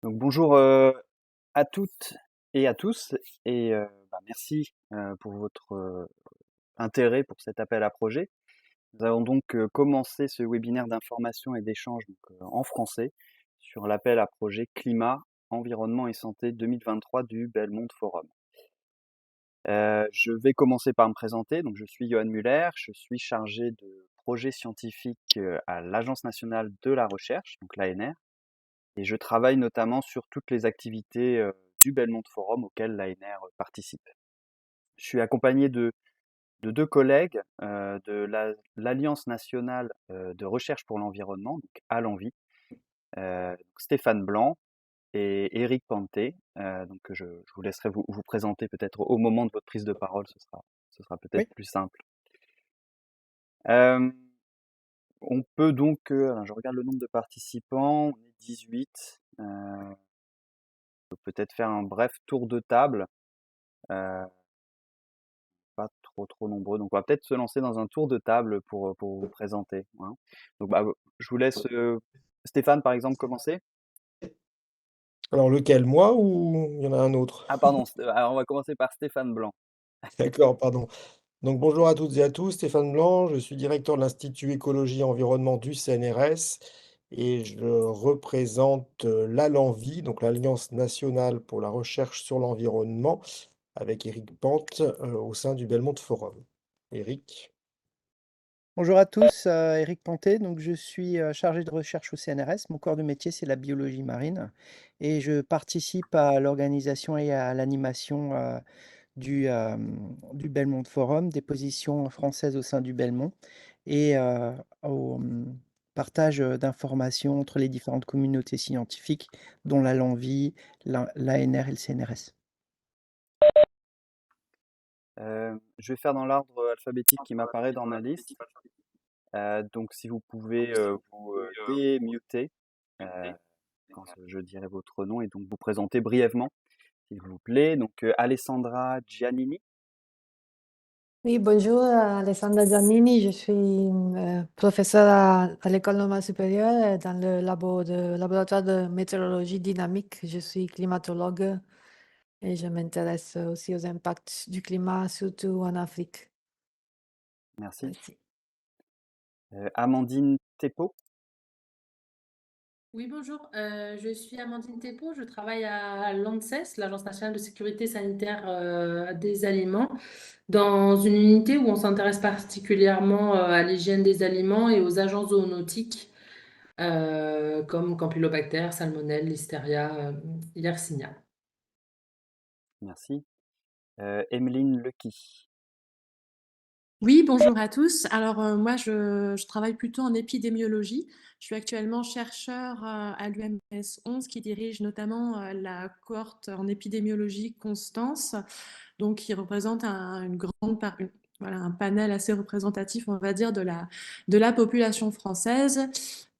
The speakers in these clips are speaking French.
Donc bonjour à toutes et à tous et merci pour votre intérêt pour cet appel à projet. Nous allons donc commencer ce webinaire d'information et d'échange en français sur l'appel à projet climat, environnement et santé 2023 du Belmont Forum. Je vais commencer par me présenter. Donc je suis Johan Muller, je suis chargé de projets scientifiques à l'Agence nationale de la recherche, donc l'ANR. Et je travaille notamment sur toutes les activités du Belmont Forum auxquelles l'ANR participe. Je suis accompagné de deux collègues de l'Alliance nationale de recherche pour l'environnement, donc à l'Envie, Stéphane Blanc et Éric Panté. Donc je vous laisserai vous présenter peut-être au moment de votre prise de parole, ce sera peut-être Oui, plus simple. Euh, on peut donc, alors je regarde le nombre de participants, on est 18. On peut peut-être faire un bref tour de table. Euh, Pas trop nombreux. Donc, on va peut-être se lancer dans un tour de table pour vous présenter, hein. Donc, je vous laisse, Stéphane, par exemple, commencer. alors lequel? Moi ou il y en a un autre? Ah, pardon, alors on va commencer par Stéphane Blanc. D'accord, pardon. Donc bonjour à toutes et à tous, Stéphane Blanc, je suis directeur de l'Institut Écologie et Environnement du CNRS et je représente l'ALENVI, donc l'Alliance nationale pour la recherche sur l'environnement, avec Éric Pente au sein du Belmont Forum. Éric? Bonjour à tous, Éric Panté, donc je suis chargé de recherche au CNRS. Mon corps de métier, c'est la biologie marine et je participe à l'organisation et à l'animation du Belmont Forum, des positions françaises au sein du Belmont et au partage d'informations entre les différentes communautés scientifiques, dont la LANVI, l'ANR et le CNRS. Je vais faire dans l'ordre alphabétique qui m'apparaît dans ma liste. Donc, si vous pouvez vous démuter quand je dirai votre nom et donc vous présenter brièvement, s'il vous plaît. Donc, Alessandra Giannini. Oui, bonjour, Alessandra Giannini. Je suis professeure à l'École normale supérieure dans le laboratoire de météorologie dynamique. Je suis climatologue et je m'intéresse aussi aux impacts du climat, surtout en Afrique. Merci. Merci. Amandine Thépeau. Oui, bonjour. Je suis Amandine Thépeau. Je travaille à l'ANSES, l'Agence nationale de sécurité sanitaire des aliments, dans une unité où on s'intéresse particulièrement à l'hygiène des aliments et aux agents zoonotiques comme Campylobacter, Salmonelle, Listeria, Yersinia. Merci. Emeline Lecky. Oui, bonjour à tous. Alors, moi, je travaille plutôt en épidémiologie. Je suis actuellement chercheur à l'UMS 11 qui dirige notamment la cohorte en épidémiologie Constance, donc qui représente une grande voilà, un panel assez représentatif, on va dire, de la population française.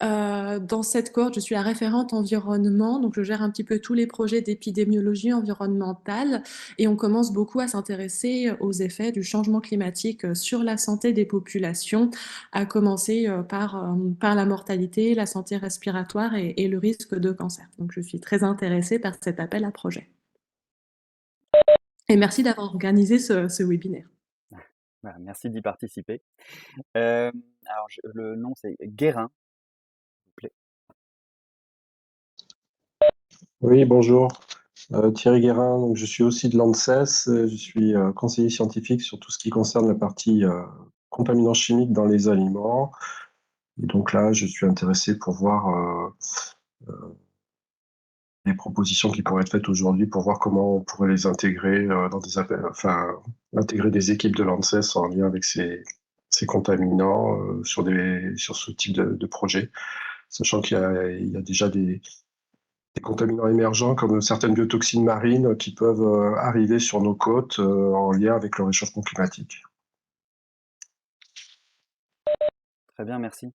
Dans cette cohorte, je suis la référente environnement, donc je gère un petit peu tous les projets d'épidémiologie environnementale et on commence beaucoup à s'intéresser aux effets du changement climatique sur la santé des populations, à commencer par la mortalité, la santé respiratoire et le risque de cancer. Donc je suis très intéressée par cet appel à projet. Et merci d'avoir organisé ce webinaire. Voilà, merci d'y participer. Alors, le nom, c'est Guérin, s'il vous plaît. Oui, bonjour. Thierry Guérin, donc je suis aussi de l'ANSES, je suis conseiller scientifique sur tout ce qui concerne la partie contaminants chimiques dans les aliments. Et donc là, je suis intéressé pour voir les propositions qui pourraient être faites aujourd'hui pour voir comment on pourrait les intégrer dans des appels, enfin, intégrer des équipes de l'ANSES en lien avec ces contaminants sur ce type de projet, sachant il y a déjà des contaminants émergents comme certaines biotoxines marines qui peuvent arriver sur nos côtes en lien avec le réchauffement climatique. Très bien, merci.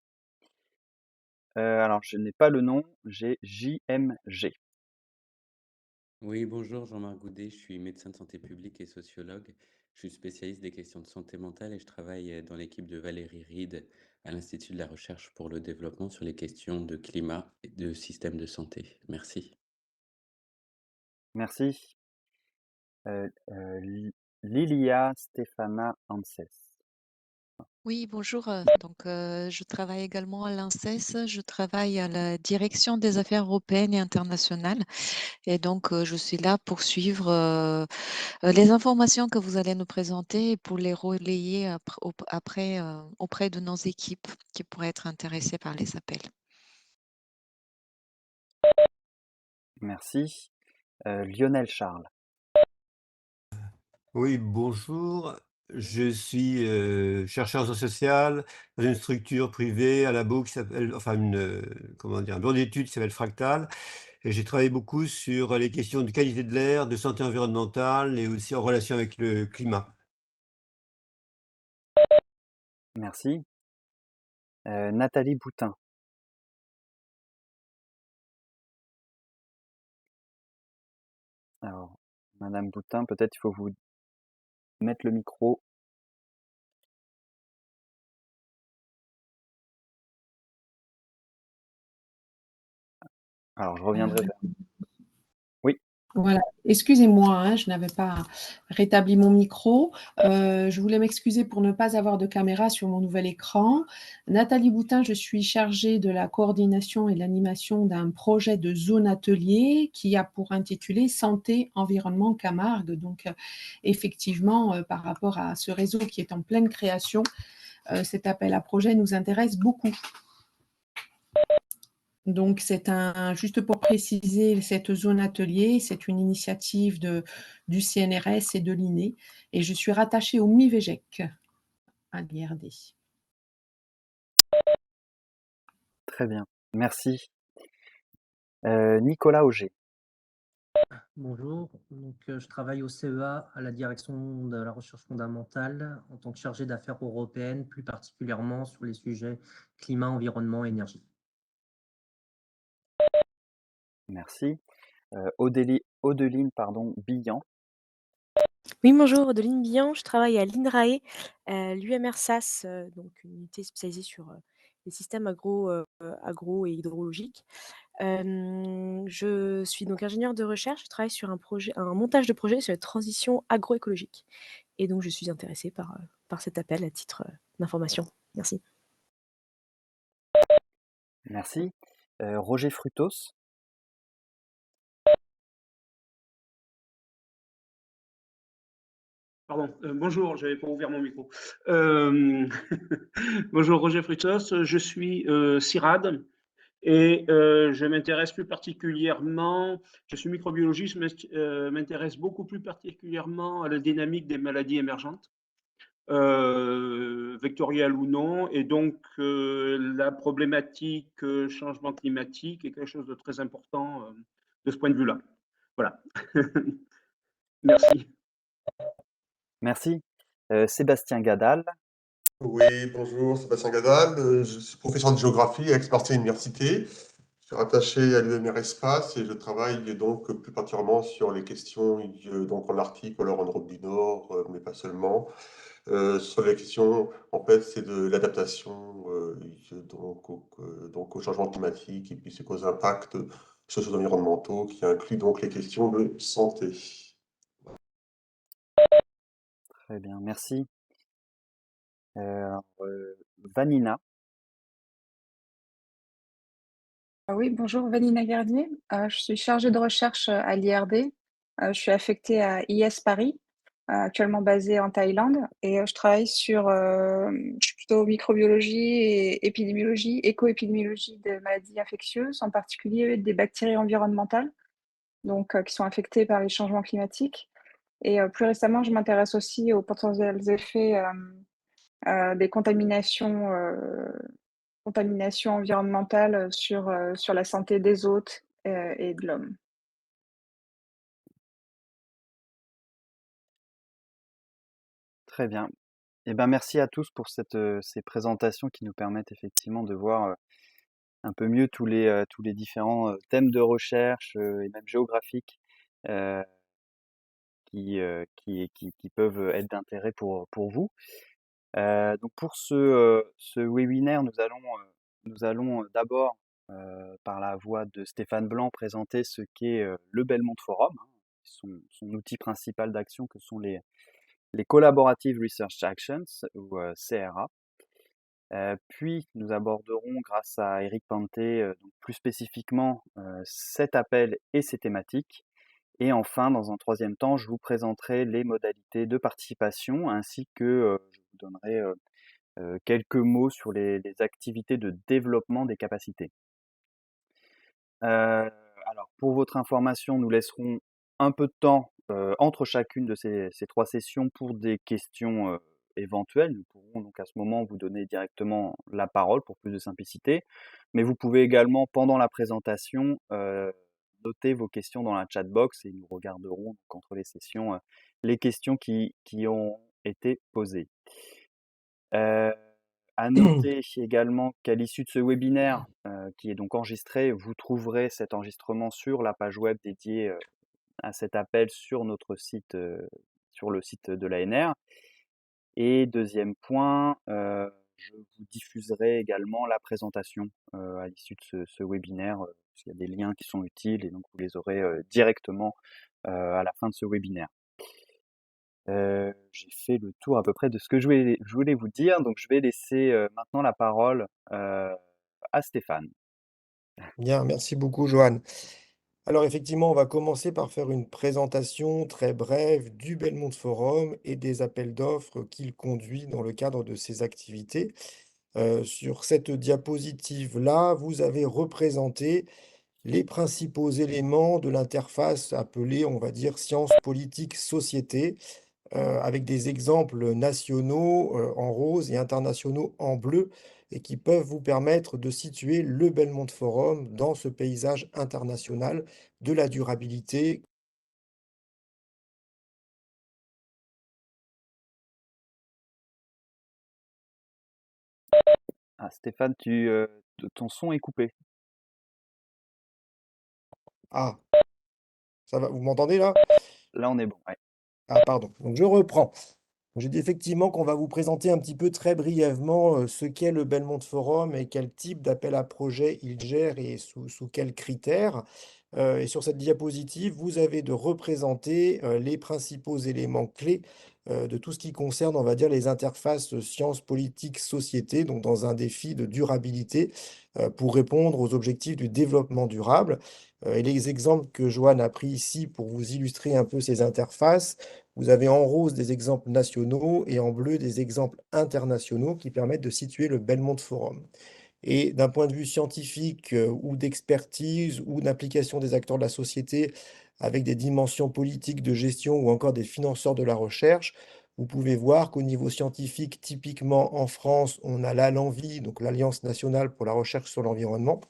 Alors, je n'ai pas le nom, j'ai JMG. Oui, bonjour, Jean-Marc Goudet, je suis médecin de santé publique et sociologue. Je suis spécialiste des questions de santé mentale et je travaille dans l'équipe de Valérie Reed à l'Institut de la recherche pour le développement sur les questions de climat et de système de santé. Merci. Merci. Lilia Stefana Anses. Oui, bonjour. Je travaille également à l'ANSES. Je travaille à la direction des affaires européennes et internationales. Et donc, je suis là pour suivre les informations que vous allez nous présenter et pour les relayer après, auprès de nos équipes qui pourraient être intéressées par les appels. Merci. Lionel Charles. Oui, bonjour. Je suis chercheur en sciences sociales dans une structure privée, un labo qui s'appelle, enfin comment dire, un bureau d'études qui s'appelle Fractal. Et j'ai travaillé beaucoup sur les questions de qualité de l'air, de santé environnementale et aussi en relation avec le climat. Merci. Nathalie Boutin. Alors, Madame Boutin, peut-être il faut vous mettre le micro. Alors, je reviendrai vers. Oui, Voilà, excusez-moi, hein, je n'avais pas rétabli mon micro. Je voulais m'excuser pour ne pas avoir de caméra sur mon nouvel écran. Nathalie Boutin, je suis chargée de la coordination et de l'animation d'un projet de zone atelier qui a pour intitulé Santé, Environnement Camargue. Donc, effectivement, par rapport à ce réseau qui est en pleine création, cet appel à projet nous intéresse beaucoup. Donc, juste pour préciser, cette zone atelier, c'est une initiative du CNRS et de l'INE, et je suis rattachée au MIVEGEC à l'IRD. très bien. Merci. Nicolas Auger. Bonjour, je travaille au CEA à la direction de la recherche fondamentale en tant que chargé d'affaires européennes, plus particulièrement sur les sujets climat, environnement, énergie. Merci. Odeline, Billan. Oui, bonjour, Odeline Billan, je travaille à l'INRAE, l'UMRSAS, donc une unité spécialisée sur les systèmes agro et hydrologiques. Je suis donc ingénieure de recherche, je travaille sur un montage de projet sur la transition agroécologique. Et donc, je suis intéressée par cet appel à titre d'information. Merci. Merci. Roger Frutos. Pardon, bonjour, je n'avais pas ouvert mon micro. Bonjour, Roger Frutos, je suis CIRAD et je m'intéresse plus particulièrement, je suis microbiologiste, mais m'intéresse beaucoup plus particulièrement à la dynamique des maladies émergentes, vectorielles ou non, et donc la problématique changement climatique est quelque chose de très important de ce point de vue-là. Voilà. Merci. Merci. Sébastien Gadal. Oui, bonjour, Sébastien Gadal. Je suis professeur de géographie à Aix-Marseille Université. Je suis rattaché à l'UMR Espace et je travaille donc plus particulièrement sur les questions donc en Arctique ou alors en Europe du Nord, mais pas seulement. Sur les questions, en fait, c'est de l'adaptation donc au changement climatique et puis c'est aux impacts socio-environnementaux qui incluent donc les questions de santé. Très bien, merci. Vanina. Oui, bonjour, Vanina Gardier. Je suis chargée de recherche à l'IRD. Je suis affectée à IS Paris, actuellement basée en Thaïlande. Et je travaille je suis plutôt microbiologie et épidémiologie, éco-épidémiologie des maladies infectieuses, en particulier des bactéries environnementales, donc qui sont affectées par les changements climatiques. Et plus récemment, je m'intéresse aussi aux potentiels effets des contamination environnementale sur la santé des hôtes et de l'homme. Très bien. Eh ben, merci à tous pour ces présentations qui nous permettent effectivement de voir un peu mieux tous les différents thèmes de recherche et même géographiques euh, qui peuvent être d'intérêt pour vous. Donc pour ce webinaire, nous allons d'abord, par la voix de Stéphane Blanc, présenter ce qu'est le Belmont Forum, hein, son outil principal d'action, que sont les Collaborative Research Actions, ou CRA. Puis nous aborderons, grâce à Eric Panté, donc plus spécifiquement cet appel et ses thématiques. Et enfin, dans un troisième temps, je vous présenterai les modalités de participation, ainsi que je vous donnerai quelques mots sur les activités de développement des capacités. Alors, pour votre information, nous laisserons un peu de temps entre chacune de ces 3 sessions pour des questions éventuelles. Nous pourrons donc à ce moment vous donner directement la parole pour plus de simplicité. Mais vous pouvez également, pendant la présentation, noter vos questions dans la chat box, et nous regarderons donc entre les sessions les questions qui ont été posées. À noter également qu'à l'issue de ce webinaire, qui est donc enregistré, vous trouverez cet enregistrement sur la page web dédiée à cet appel sur notre site, sur le site de l'ANR. Et deuxième point, je vous diffuserai également la présentation à l'issue de ce webinaire, parce qu'il y a des liens qui sont utiles, et donc vous les aurez directement à la fin de ce webinaire. J'ai fait le tour à peu près de ce que je voulais vous dire, donc je vais laisser maintenant la parole à Stéphane. Bien, merci beaucoup, Johan. Alors effectivement, on va commencer par faire une présentation très brève du Belmont Forum et des appels d'offres qu'il conduit dans le cadre de ses activités. Sur cette diapositive-là, vous avez représenté les principaux éléments de l'interface appelée, on va dire, sciences politiques société, avec des exemples nationaux en rose et internationaux en bleu, et qui peuvent vous permettre de situer le Belmont Forum dans ce paysage international de la durabilité. Ah, Stéphane, ton son est coupé. Ah, ça va, vous m'entendez là? Là, on est bon, ouais. Ah, pardon. Donc je reprends. J'ai dit effectivement qu'on va vous présenter un petit peu très brièvement ce qu'est le Belmont Forum et quel type d'appel à projet il gère et sous quels critères. Et sur cette diapositive, vous avez de représenter les principaux éléments clés de tout ce qui concerne, on va dire, les interfaces sciences, politiques, société, donc dans un défi de durabilité pour répondre aux objectifs du développement durable. Et les exemples que Joanne a pris ici pour vous illustrer un peu ces interfaces, vous avez en rose des exemples nationaux et en bleu des exemples internationaux qui permettent de situer le Belmont Forum. Et d'un point de vue scientifique ou d'expertise ou d'implication des acteurs de la société avec des dimensions politiques de gestion ou encore des financeurs de la recherche, vous pouvez voir qu'au niveau scientifique, typiquement en France, on a l'ALENVI, donc l'Alliance nationale pour la recherche sur l'environnement,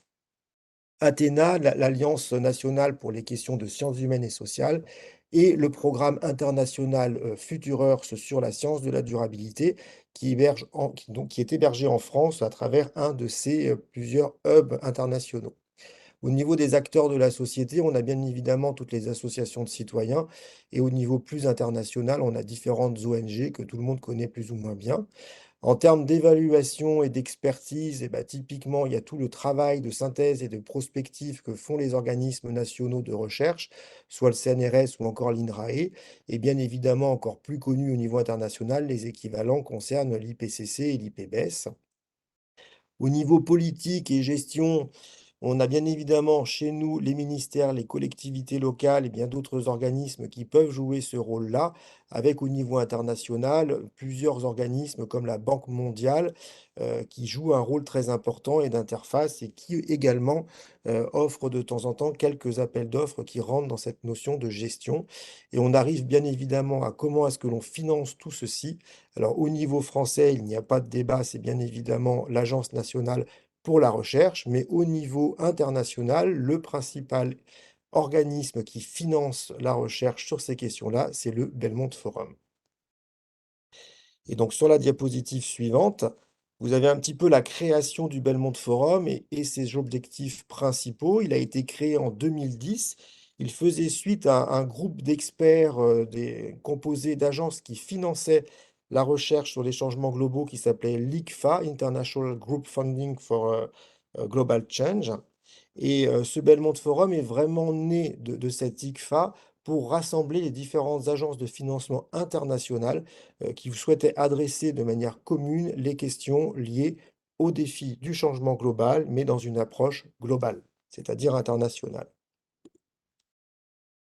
Athéna, l'Alliance nationale pour les questions de sciences humaines et sociales, et le programme international Future Earth sur la science de la durabilité, qui est hébergé en France à travers un de ces plusieurs hubs internationaux. Au niveau des acteurs de la société, on a bien évidemment toutes les associations de citoyens, et au niveau plus international, on a différentes ONG que tout le monde connaît plus ou moins bien. En termes d'évaluation et d'expertise, eh ben, typiquement, il y a tout le travail de synthèse et de prospective que font les organismes nationaux de recherche, soit le CNRS ou encore l'INRAE, et bien évidemment, encore plus connus au niveau international, les équivalents concernent l'IPCC et l'IPBES. Au niveau politique et gestion, on a bien évidemment chez nous les ministères, les collectivités locales et bien d'autres organismes qui peuvent jouer ce rôle-là, avec au niveau international plusieurs organismes comme la Banque mondiale qui jouent un rôle très important et d'interface et qui également offrent de temps en temps quelques appels d'offres qui rentrent dans cette notion de gestion. Et on arrive bien évidemment à comment est-ce que l'on finance tout ceci. Alors au niveau français, il n'y a pas de débat, c'est bien évidemment l'Agence nationale pour la recherche, mais au niveau international, le principal organisme qui finance la recherche sur ces questions-là, c'est le Belmont Forum. Et donc sur la diapositive suivante, vous avez un petit peu la création du Belmont Forum et ses objectifs principaux. Il a été créé en 2010. Il faisait suite à un groupe d'experts composé d'agences qui finançaient la recherche sur les changements globaux qui s'appelait l'IGFA, International Group Funding for Global Change. Et ce Belmont Forum est vraiment né de cette IGFA pour rassembler les différentes agences de financement internationales qui souhaitaient adresser de manière commune les questions liées aux défis du changement global, mais dans une approche globale, c'est-à-dire internationale.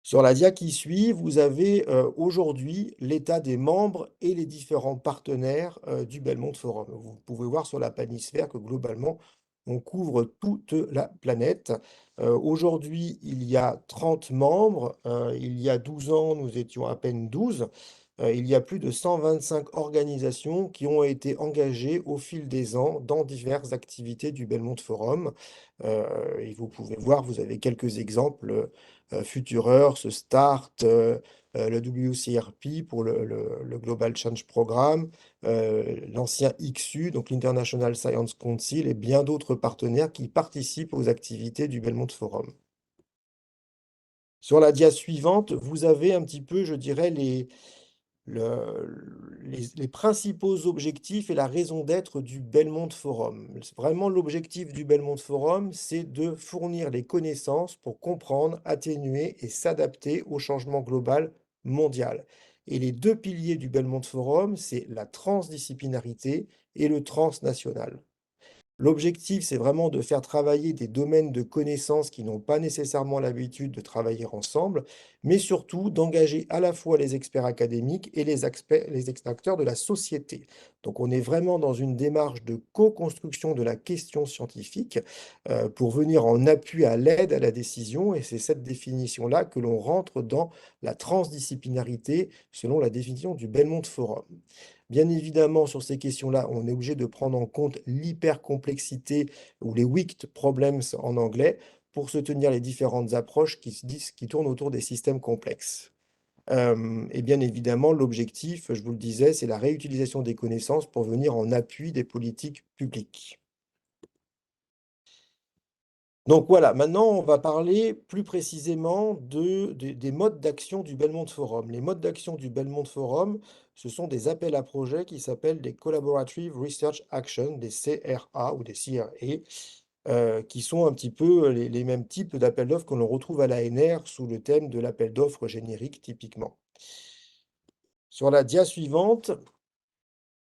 Sur la dia qui suit, vous avez aujourd'hui l'état des membres et les différents partenaires du Belmont Forum. Vous pouvez voir sur la planisphère que globalement, on couvre toute la planète. Aujourd'hui, il y a 30 membres. Il y a 12 ans, nous étions à peine 12. Il y a plus de 125 organisations qui ont été engagées au fil des ans dans diverses activités du Belmont Forum. Et vous pouvez voir, vous avez quelques exemples. Future Earth, START, le WCRP pour le Global Change Programme, l'ancien ICSU, donc l'International Science Council, et bien d'autres partenaires qui participent aux activités du Belmont Forum. Sur la dia suivante, vous avez un petit peu, je dirais, les principaux objectifs et la raison d'être du Belmont Forum. Vraiment, l'objectif du Belmont Forum, c'est de fournir les connaissances pour comprendre, atténuer et s'adapter au changement global mondial. Et les deux piliers du Belmont Forum, c'est la transdisciplinarité et le transnational. L'objectif, c'est vraiment de faire travailler des domaines de connaissances qui n'ont pas nécessairement l'habitude de travailler ensemble, mais surtout d'engager à la fois les experts académiques et les acteurs de la société. Donc on est vraiment dans une démarche de co-construction de la question scientifique pour venir en appui à l'aide à la décision, et c'est cette définition-là que l'on rentre dans la transdisciplinarité selon la définition du Belmont Forum. Bien évidemment, sur ces questions-là, on est obligé de prendre en compte l'hypercomplexité ou les wicked problems en anglais pour soutenir les différentes approches qui tournent autour des systèmes complexes. Et bien évidemment, l'objectif, je vous le disais, c'est la réutilisation des connaissances pour venir en appui des politiques publiques. Donc voilà, maintenant on va parler plus précisément des modes d'action du Belmont Forum. Les modes d'action du Belmont Forum, ce sont des appels à projets qui s'appellent des Collaborative Research Action, des CRA ou des CRA, qui sont un petit peu les mêmes types d'appels d'offres que l'on retrouve à l'ANR sous le thème de l'appel d'offres générique typiquement. Sur la dia suivante,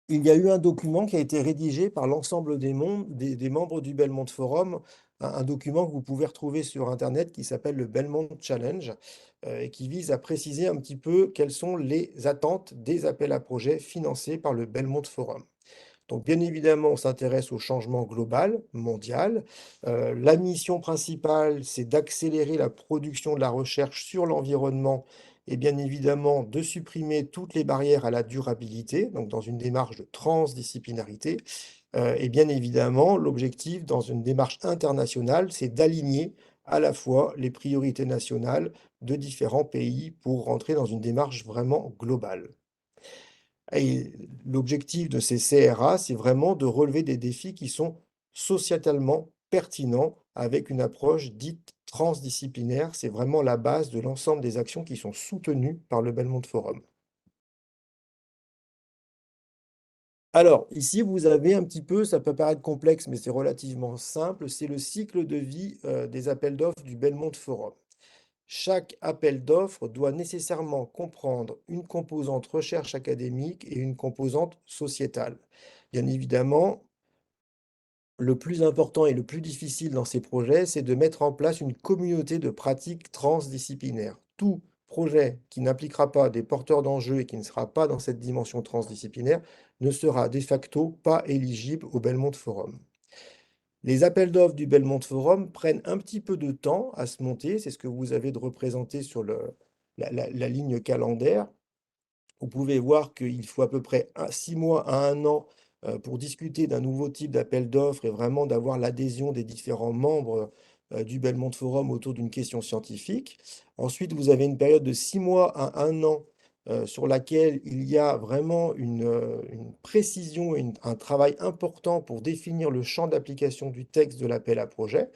il y a eu un document qui a été rédigé par l'ensemble des membres du Belmont Forum, un document que vous pouvez retrouver sur Internet qui s'appelle le Belmont Challenge et qui vise à préciser un petit peu quelles sont les attentes des appels à projets financés par le Belmont Forum. Donc, bien évidemment, on s'intéresse au changement global, mondial. La mission principale, c'est d'accélérer la production de la recherche sur l'environnement et bien évidemment de supprimer toutes les barrières à la durabilité, donc dans une démarche de transdisciplinarité. Et bien évidemment, l'objectif dans une démarche internationale, c'est d'aligner à la fois les priorités nationales de différents pays pour rentrer dans une démarche vraiment globale. Et l'objectif de ces CRA, c'est vraiment de relever des défis qui sont sociétalement pertinents avec une approche dite transdisciplinaire. C'est vraiment la base de l'ensemble des actions qui sont soutenues par le Belmont Forum. Alors, ici, vous avez un petit peu, ça peut paraître complexe, mais c'est relativement simple, c'est le cycle de vie des appels d'offres du Belmont Forum. Chaque appel d'offres doit nécessairement comprendre une composante recherche académique et une composante sociétale. Bien évidemment, le plus important et le plus difficile dans ces projets, c'est de mettre en place une communauté de pratiques transdisciplinaires. Tout projet qui n'impliquera pas des porteurs d'enjeux et qui ne sera pas dans cette dimension transdisciplinaire ne sera de facto pas éligible au Belmont Forum. Les appels d'offres du Belmont Forum prennent un petit peu de temps à se monter, c'est ce que vous avez de représenté sur la ligne calendaire. Vous pouvez voir qu'il faut à peu près 6 mois à 1 an pour discuter d'un nouveau type d'appel d'offres et vraiment d'avoir l'adhésion des différents membres du Belmont Forum autour d'une question scientifique. Ensuite, vous avez une période de 6 mois à 1 an sur laquelle il y a vraiment une précision et un travail important pour définir le champ d'application du texte de l'appel à projet,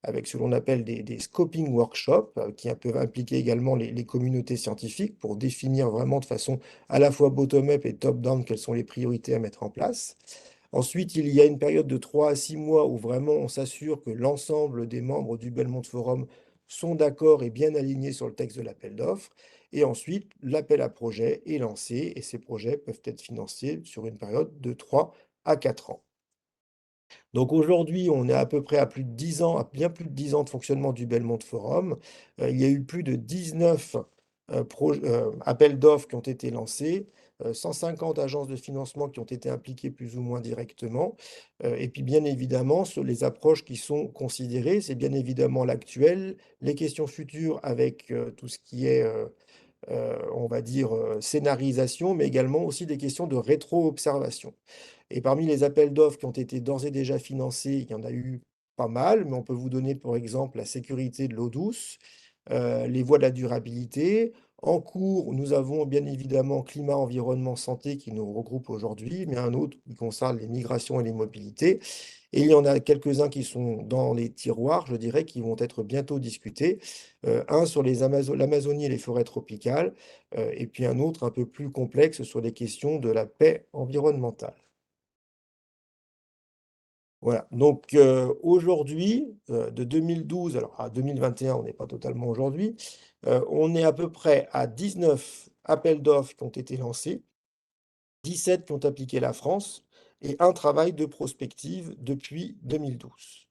avec ce que l'on appelle des scoping workshops, qui peuvent impliquer également les communautés scientifiques pour définir vraiment de façon à la fois bottom-up et top-down quelles sont les priorités à mettre en place. Ensuite, il y a une période de 3 à 6 mois où vraiment on s'assure que l'ensemble des membres du Belmont Forum sont d'accord et bien alignés sur le texte de l'appel d'offres. Et ensuite, l'appel à projet est lancé et ces projets peuvent être financés sur une période de 3 à 4 ans. Donc aujourd'hui, on est à peu près à plus de 10 ans, à bien plus de 10 ans de fonctionnement du Belmont Forum. Il y a eu plus de 19 appels d'offres qui ont été lancés, 150 agences de financement qui ont été impliquées plus ou moins directement. Et puis bien évidemment, sur les approches qui sont considérées, c'est bien évidemment l'actuel, les questions futures avec tout ce qui est on va dire, scénarisation, mais également aussi des questions de rétro-observation. Et parmi les appels d'offres qui ont été d'ores et déjà financés, il y en a eu pas mal, mais on peut vous donner par exemple la sécurité de l'eau douce, les voies de la durabilité. En cours, nous avons bien évidemment climat, environnement, santé qui nous regroupe aujourd'hui, mais un autre qui concerne les migrations et les mobilités. Et il y en a quelques-uns qui sont dans les tiroirs, je dirais, qui vont être bientôt discutés. Un sur l'Amazonie et les forêts tropicales, et puis un autre un peu plus complexe sur les questions de la paix environnementale. Voilà, donc aujourd'hui, de 2012 alors à 2021, on n'est pas totalement aujourd'hui, on est à peu près à 19 appels d'offres qui ont été lancés, 17 qui ont appliqué la France et un travail de prospective depuis 2012.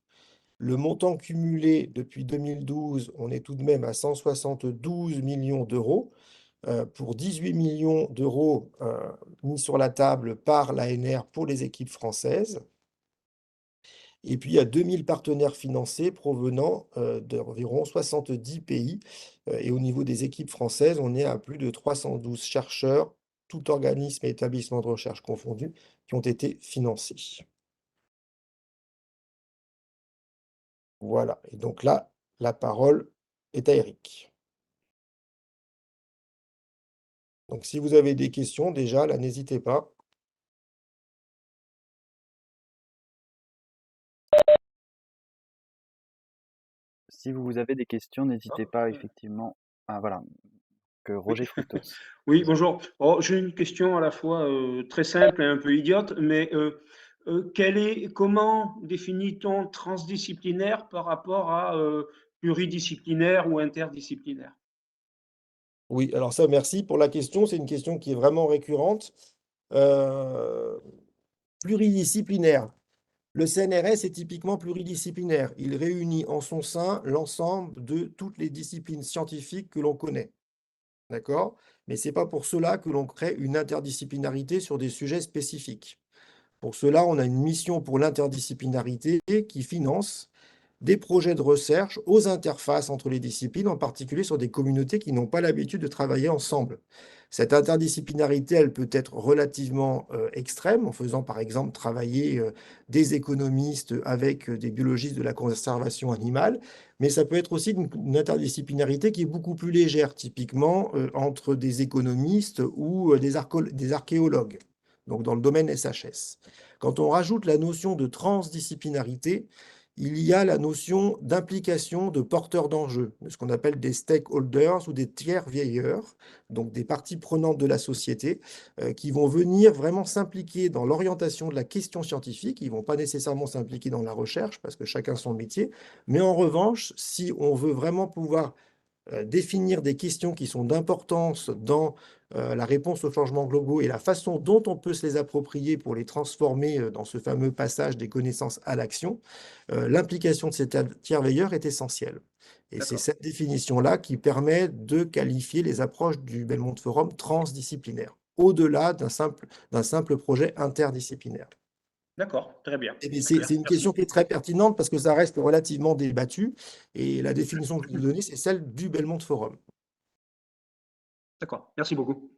Le montant cumulé depuis 2012, on est tout de même à 172 millions d'euros, pour 18 millions d'euros mis sur la table par l'ANR pour les équipes françaises. Et puis, il y a 2000 partenaires financés provenant d'environ 70 pays. Et au niveau des équipes françaises, on est à plus de 312 chercheurs, tout organisme et établissement de recherche confondus, qui ont été financés. Voilà. Et donc là, la parole est à Eric. Donc, si vous avez des questions, déjà, là, n'hésitez pas. Si vous avez des questions, n'hésitez pas effectivement. Ah voilà, que Roger Fructos. Oui, bonjour. Oh, j'ai une question à la fois très simple et un peu idiote, mais comment définit-on transdisciplinaire par rapport à pluridisciplinaire ou interdisciplinaire? Oui, alors ça, merci pour la question. C'est une question qui est vraiment récurrente. Pluridisciplinaire. Le CNRS est typiquement pluridisciplinaire. Il réunit en son sein l'ensemble de toutes les disciplines scientifiques que l'on connaît. D'accord? Mais ce n'est pas pour cela que l'on crée une interdisciplinarité sur des sujets spécifiques. Pour cela, on a une mission pour l'interdisciplinarité qui finance des projets de recherche aux interfaces entre les disciplines, en particulier sur des communautés qui n'ont pas l'habitude de travailler ensemble. Cette interdisciplinarité, elle peut être relativement extrême, en faisant par exemple travailler des économistes avec des biologistes de la conservation animale, mais ça peut être aussi une interdisciplinarité qui est beaucoup plus légère, typiquement entre des économistes ou des archéologues, donc dans le domaine SHS. Quand on rajoute la notion de transdisciplinarité, il y a la notion d'implication de porteurs d'enjeux, ce qu'on appelle des stakeholders ou des tiers veilleurs, donc des parties prenantes de la société, qui vont venir vraiment s'impliquer dans l'orientation de la question scientifique. Ils ne vont pas nécessairement s'impliquer dans la recherche, parce que chacun son métier. Mais en revanche, si on veut vraiment pouvoir définir des questions qui sont d'importance dans la réponse aux changements globaux et la façon dont on peut se les approprier pour les transformer dans ce fameux passage des connaissances à l'action, l'implication de ces tiers veilleurs est essentielle. Et c'est cette définition-là qui permet de qualifier les approches du Belmont Forum transdisciplinaires, au-delà d'un simple projet interdisciplinaire. D'accord, très bien. Eh bien, Très clair. c'est une question qui est très pertinente parce que ça reste relativement débattu. Et la définition que je vais vous donner, c'est celle du Belmont Forum. D'accord, merci beaucoup.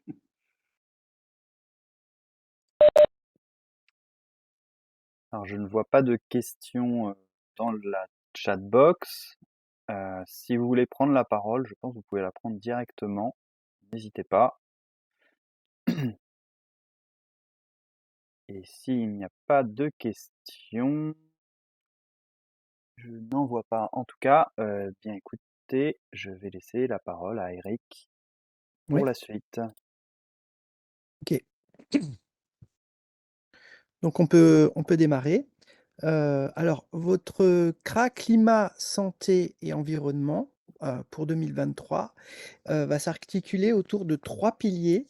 Alors, je ne vois pas de questions dans la chatbox. Si vous voulez prendre la parole, je pense que vous pouvez la prendre directement. N'hésitez pas. Et s'il n'y a pas de questions, je n'en vois pas. En tout cas, bien écoutez, je vais laisser la parole à Eric pour Oui, la suite. ok. Donc on peut démarrer. Alors, votre CRA climat, santé et environnement, pour 2023 va s'articuler autour de 3 piliers,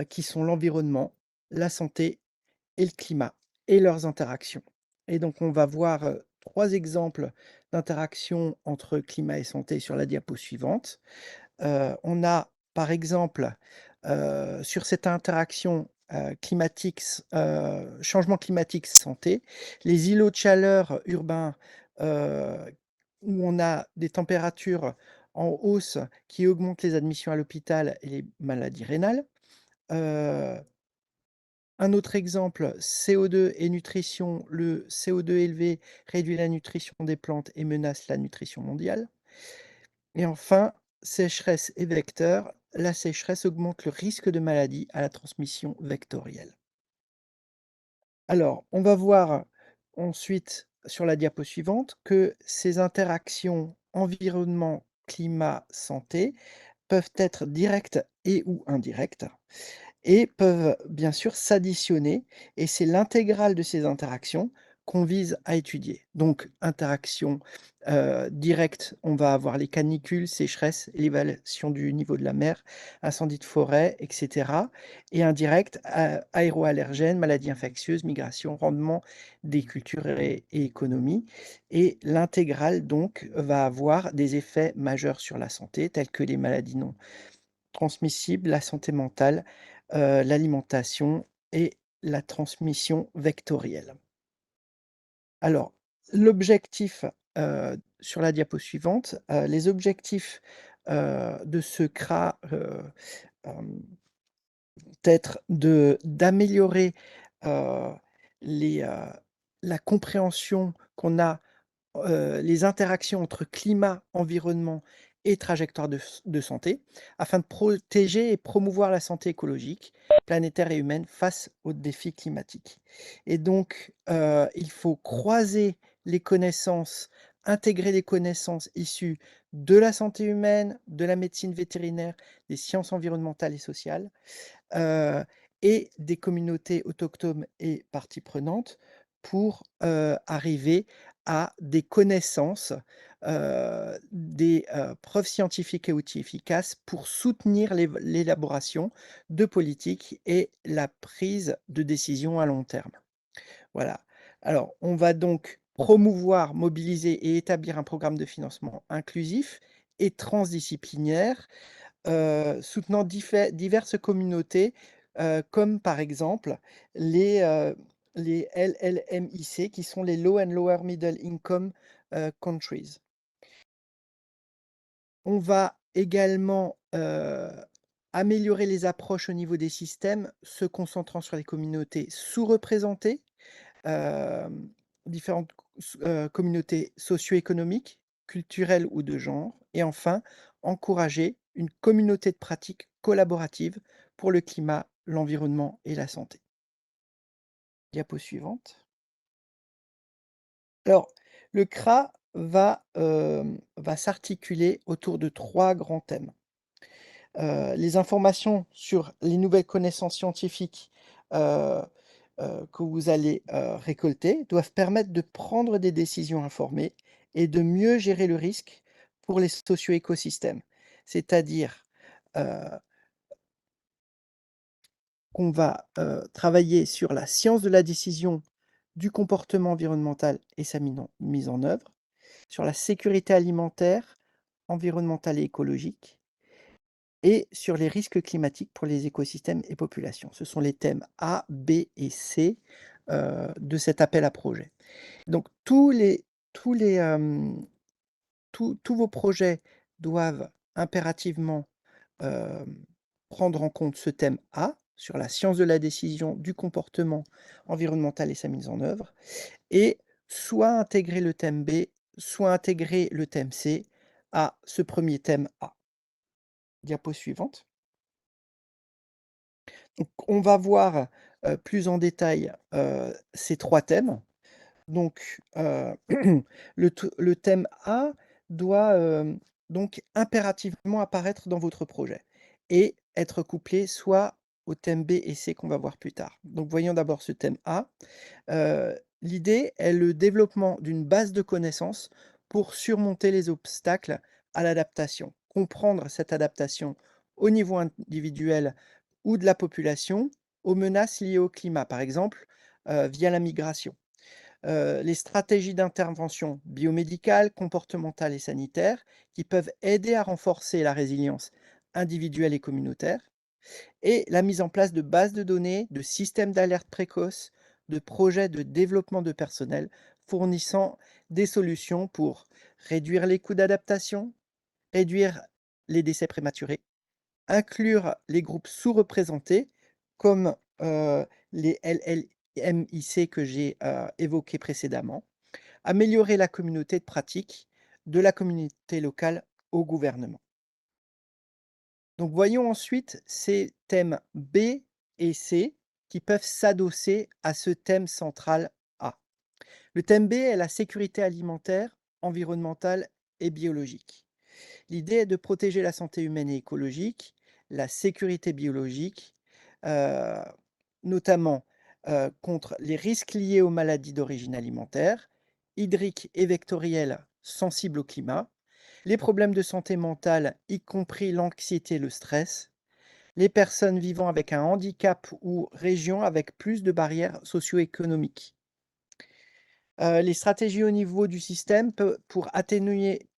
qui sont l'environnement, la santé et le climat et leurs interactions. Et donc on va voir, 3 exemples d'interactions entre climat et santé sur la diapo suivante. On a par exemple, sur cette interaction, changement climatique santé, les îlots de chaleur urbains, heu, où on a des températures en hausse qui augmentent les admissions à l'hôpital et les maladies rénales. Heu, un autre exemple, CO2 et nutrition. Le CO2 élevé réduit la nutrition des plantes et menace la nutrition mondiale. Et enfin, sécheresse et vecteurs. La sécheresse augmente le risque de maladie à la transmission vectorielle. Alors, on va voir ensuite sur la diapo suivante que ces interactions environnement, climat, santé peuvent être directes et ou indirectes et peuvent bien sûr s'additionner et c'est l'intégrale de ces interactions qu'on vise à étudier. Donc interaction, directe, on va avoir les canicules, sécheresse, élévation du niveau de la mer, incendie de forêt et cetera et indirect, aéroallergènes, maladies infectieuses, migration, rendement des cultures et économie et l'intégrale donc va avoir des effets majeurs sur la santé tels que les maladies non transmissibles, la santé mentale, l'alimentation et la transmission vectorielle. Alors, l'objectif, sur la diapo suivante, les objectifs, de ce CRA, hem, être d'améliorer, heu, les, la compréhension qu'on a les interactions entre climat, environnement et trajectoire de santé, afin de protéger et promouvoir la santé écologique, planétaire et humaine face aux défis climatiques. Et donc, il faut croiser les connaissances, intégrer les connaissances issues de la santé humaine, de la médecine vétérinaire, des sciences environnementales et sociales, heu et des communautés autochtones et parties prenantes pour, arriver à des connaissances, des, preuves scientifiques et outils efficaces pour soutenir l'élaboration de politiques et la prise de décisions à long terme. Voilà. Alors, on va donc promouvoir, mobiliser et établir un programme de financement inclusif et transdisciplinaire soutenant diverses communautés, comme par exemple les, heu, les LLMIC qui sont les Low and Lower Middle Income, Countries. On va également, améliorer les approches au niveau des systèmes, se concentrant sur les communautés sous-représentées, différentes communautés socio-économiques, culturelles ou de genre et enfin, encourager une communauté de pratiques collaboratives pour le climat, l'environnement et la santé. Diapo suivante. Alors, le CRA va s'articuler autour de 3 grands thèmes. Les informations sur les nouvelles connaissances scientifiques, heu que vous allez, récolter doivent permettre de prendre des décisions informées et de mieux gérer le risque pour les socio-écosystèmes. C'est-à-dire, heu, qu'on va, travailler sur la science de la décision, du comportement environnemental et sa mise en œuvre, sur la sécurité alimentaire, environnementale et écologique et sur les risques climatiques pour les écosystèmes et populations. Ce sont les thèmes A, B et C, de cet appel à projets. Donc tous les, tous vos projets doivent impérativement, hem, prendre en compte ce thème A, sur la science de la décision, du comportement environnemental et sa mise en œuvre et soit intégrer le thème B, soit intégrer le thème C à ce premier thème A. Diapo suivante. Donc on va voir, plus en détail, ces 3 thèmes. Donc, le thème A doit, donc impérativement apparaître dans votre projet et être couplé soit au thème B et C qu'on va voir plus tard. Donc voyons d'abord ce thème A. L'idée est le développement d'une base de connaissances pour surmonter les obstacles à l'adaptation, comprendre cette adaptation au niveau individuel ou de la population aux menaces liées au climat, par exemple, via la migration. Les stratégies d'intervention biomédicale, comportementale et sanitaire qui peuvent aider à renforcer la résilience individuelle et communautaire et la mise en place de bases de données, de systèmes d'alerte précoce, de projets de développement de personnel fournissant des solutions pour réduire les coûts d'adaptation, réduire les décès prématurés, inclure les groupes sous-représentés comme les LLMIC que j'ai évoqués précédemment, améliorer la communauté de pratique de la communauté locale au gouvernement. Donc voyons ensuite ces thèmes B et C qui peuvent s'adosser à ce thème central A. Le thème B est la sécurité alimentaire, environnementale et biologique. L'idée est de protéger la santé humaine et écologique, la sécurité biologique, euh, notamment contre les risques liés aux maladies d'origine alimentaire, hydriques et vectorielles sensibles au climat, les problèmes de santé mentale, y compris l'anxiété et le stress, les personnes vivant avec un handicap ou régions avec plus de barrières socio-économiques. Les stratégies au niveau du système pour atténuer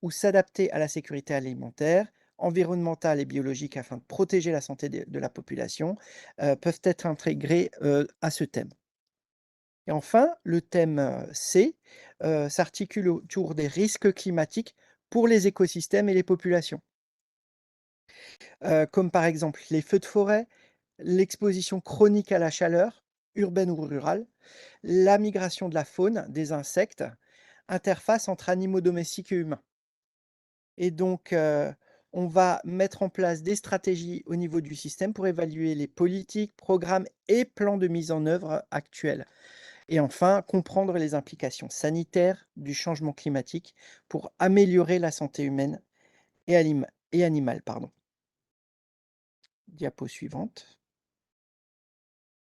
ou s'adapter à la sécurité alimentaire, environnementale et biologique afin de protéger la santé de la population peuvent être intégrées à ce thème. Et enfin, le thème C s'articule autour des risques climatiques pour les écosystèmes et les populations, comme par exemple les feux de forêt, l'exposition chronique à la chaleur, urbaine ou rurale, la migration de la faune, des insectes, interface entre animaux domestiques et humains. Et donc, on va mettre en place des stratégies au niveau du système pour évaluer les politiques, programmes et plans de mise en œuvre actuels. Et enfin, comprendre les implications sanitaires du changement climatique pour améliorer la santé humaine et, animale. Diapo suivante.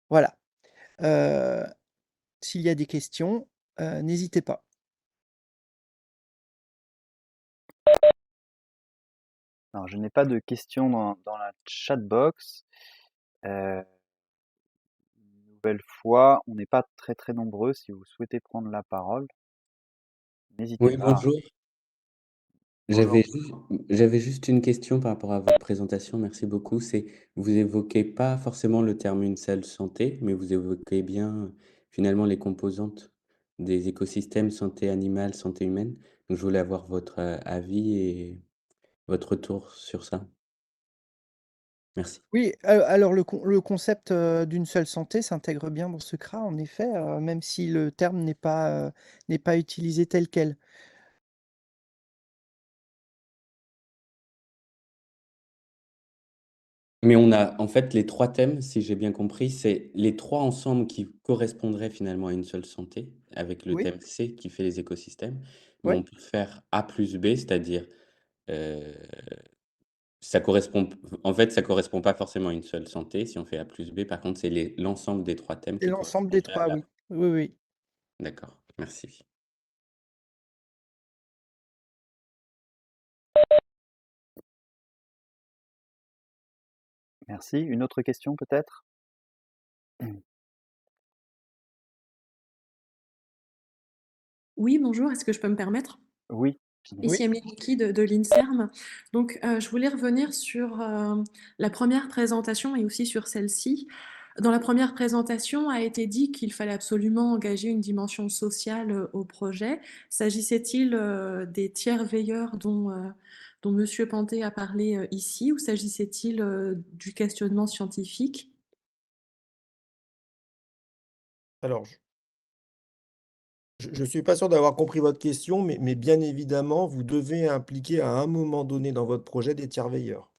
Voilà. S'il y a des questions, n'hésitez pas. Alors, je n'ai pas de questions dans la chat box. Une nouvelle fois, on n'est pas très très nombreux. Si vous souhaitez prendre la parole, n'hésitez Oui, pas. bonjour. Bonjour. J'avais juste une question par rapport à votre présentation, merci beaucoup. C'est, vous évoquez pas forcément le terme une seule santé, mais vous évoquez bien finalement les composantes des écosystèmes, santé animale, santé humaine. Donc je voulais avoir votre avis et votre retour sur ça. Merci. Oui, alors le concept d'une seule santé s'intègre bien dans ce CRA, en effet, même si le terme n'est pas utilisé tel quel. Mais on a en fait les trois thèmes, si j'ai bien compris, c'est les trois ensemble qui correspondraient finalement à une seule santé, avec le Oui, thème C qui fait les écosystèmes. Mais ouais. on peut faire A plus B, c'est-à-dire euh, ça correspond, en fait, ça correspond pas forcément à une seule santé si on fait A plus B. Par contre, c'est l'ensemble des trois thèmes C'est qui l'ensemble des correspondraient à trois, la. oui. Oui, oui. D'accord, merci. Merci. Une autre question peut-être? Oui, bonjour, est-ce que je peux me permettre? Oui. Ici Amélie Licky de l'INSERM. Donc, je voulais revenir sur la première présentation et aussi sur celle-ci. Dans la première présentation a été dit qu'il fallait absolument engager une dimension sociale au projet. S'agissait-il des tiers veilleurs dont Monsieur Panté a parlé ici, ou s'agissait-il du questionnement scientifique? Alors, je ne suis pas sûr d'avoir compris votre question, mais bien évidemment, vous devez impliquer à un moment donné dans votre projet des tiers veilleurs.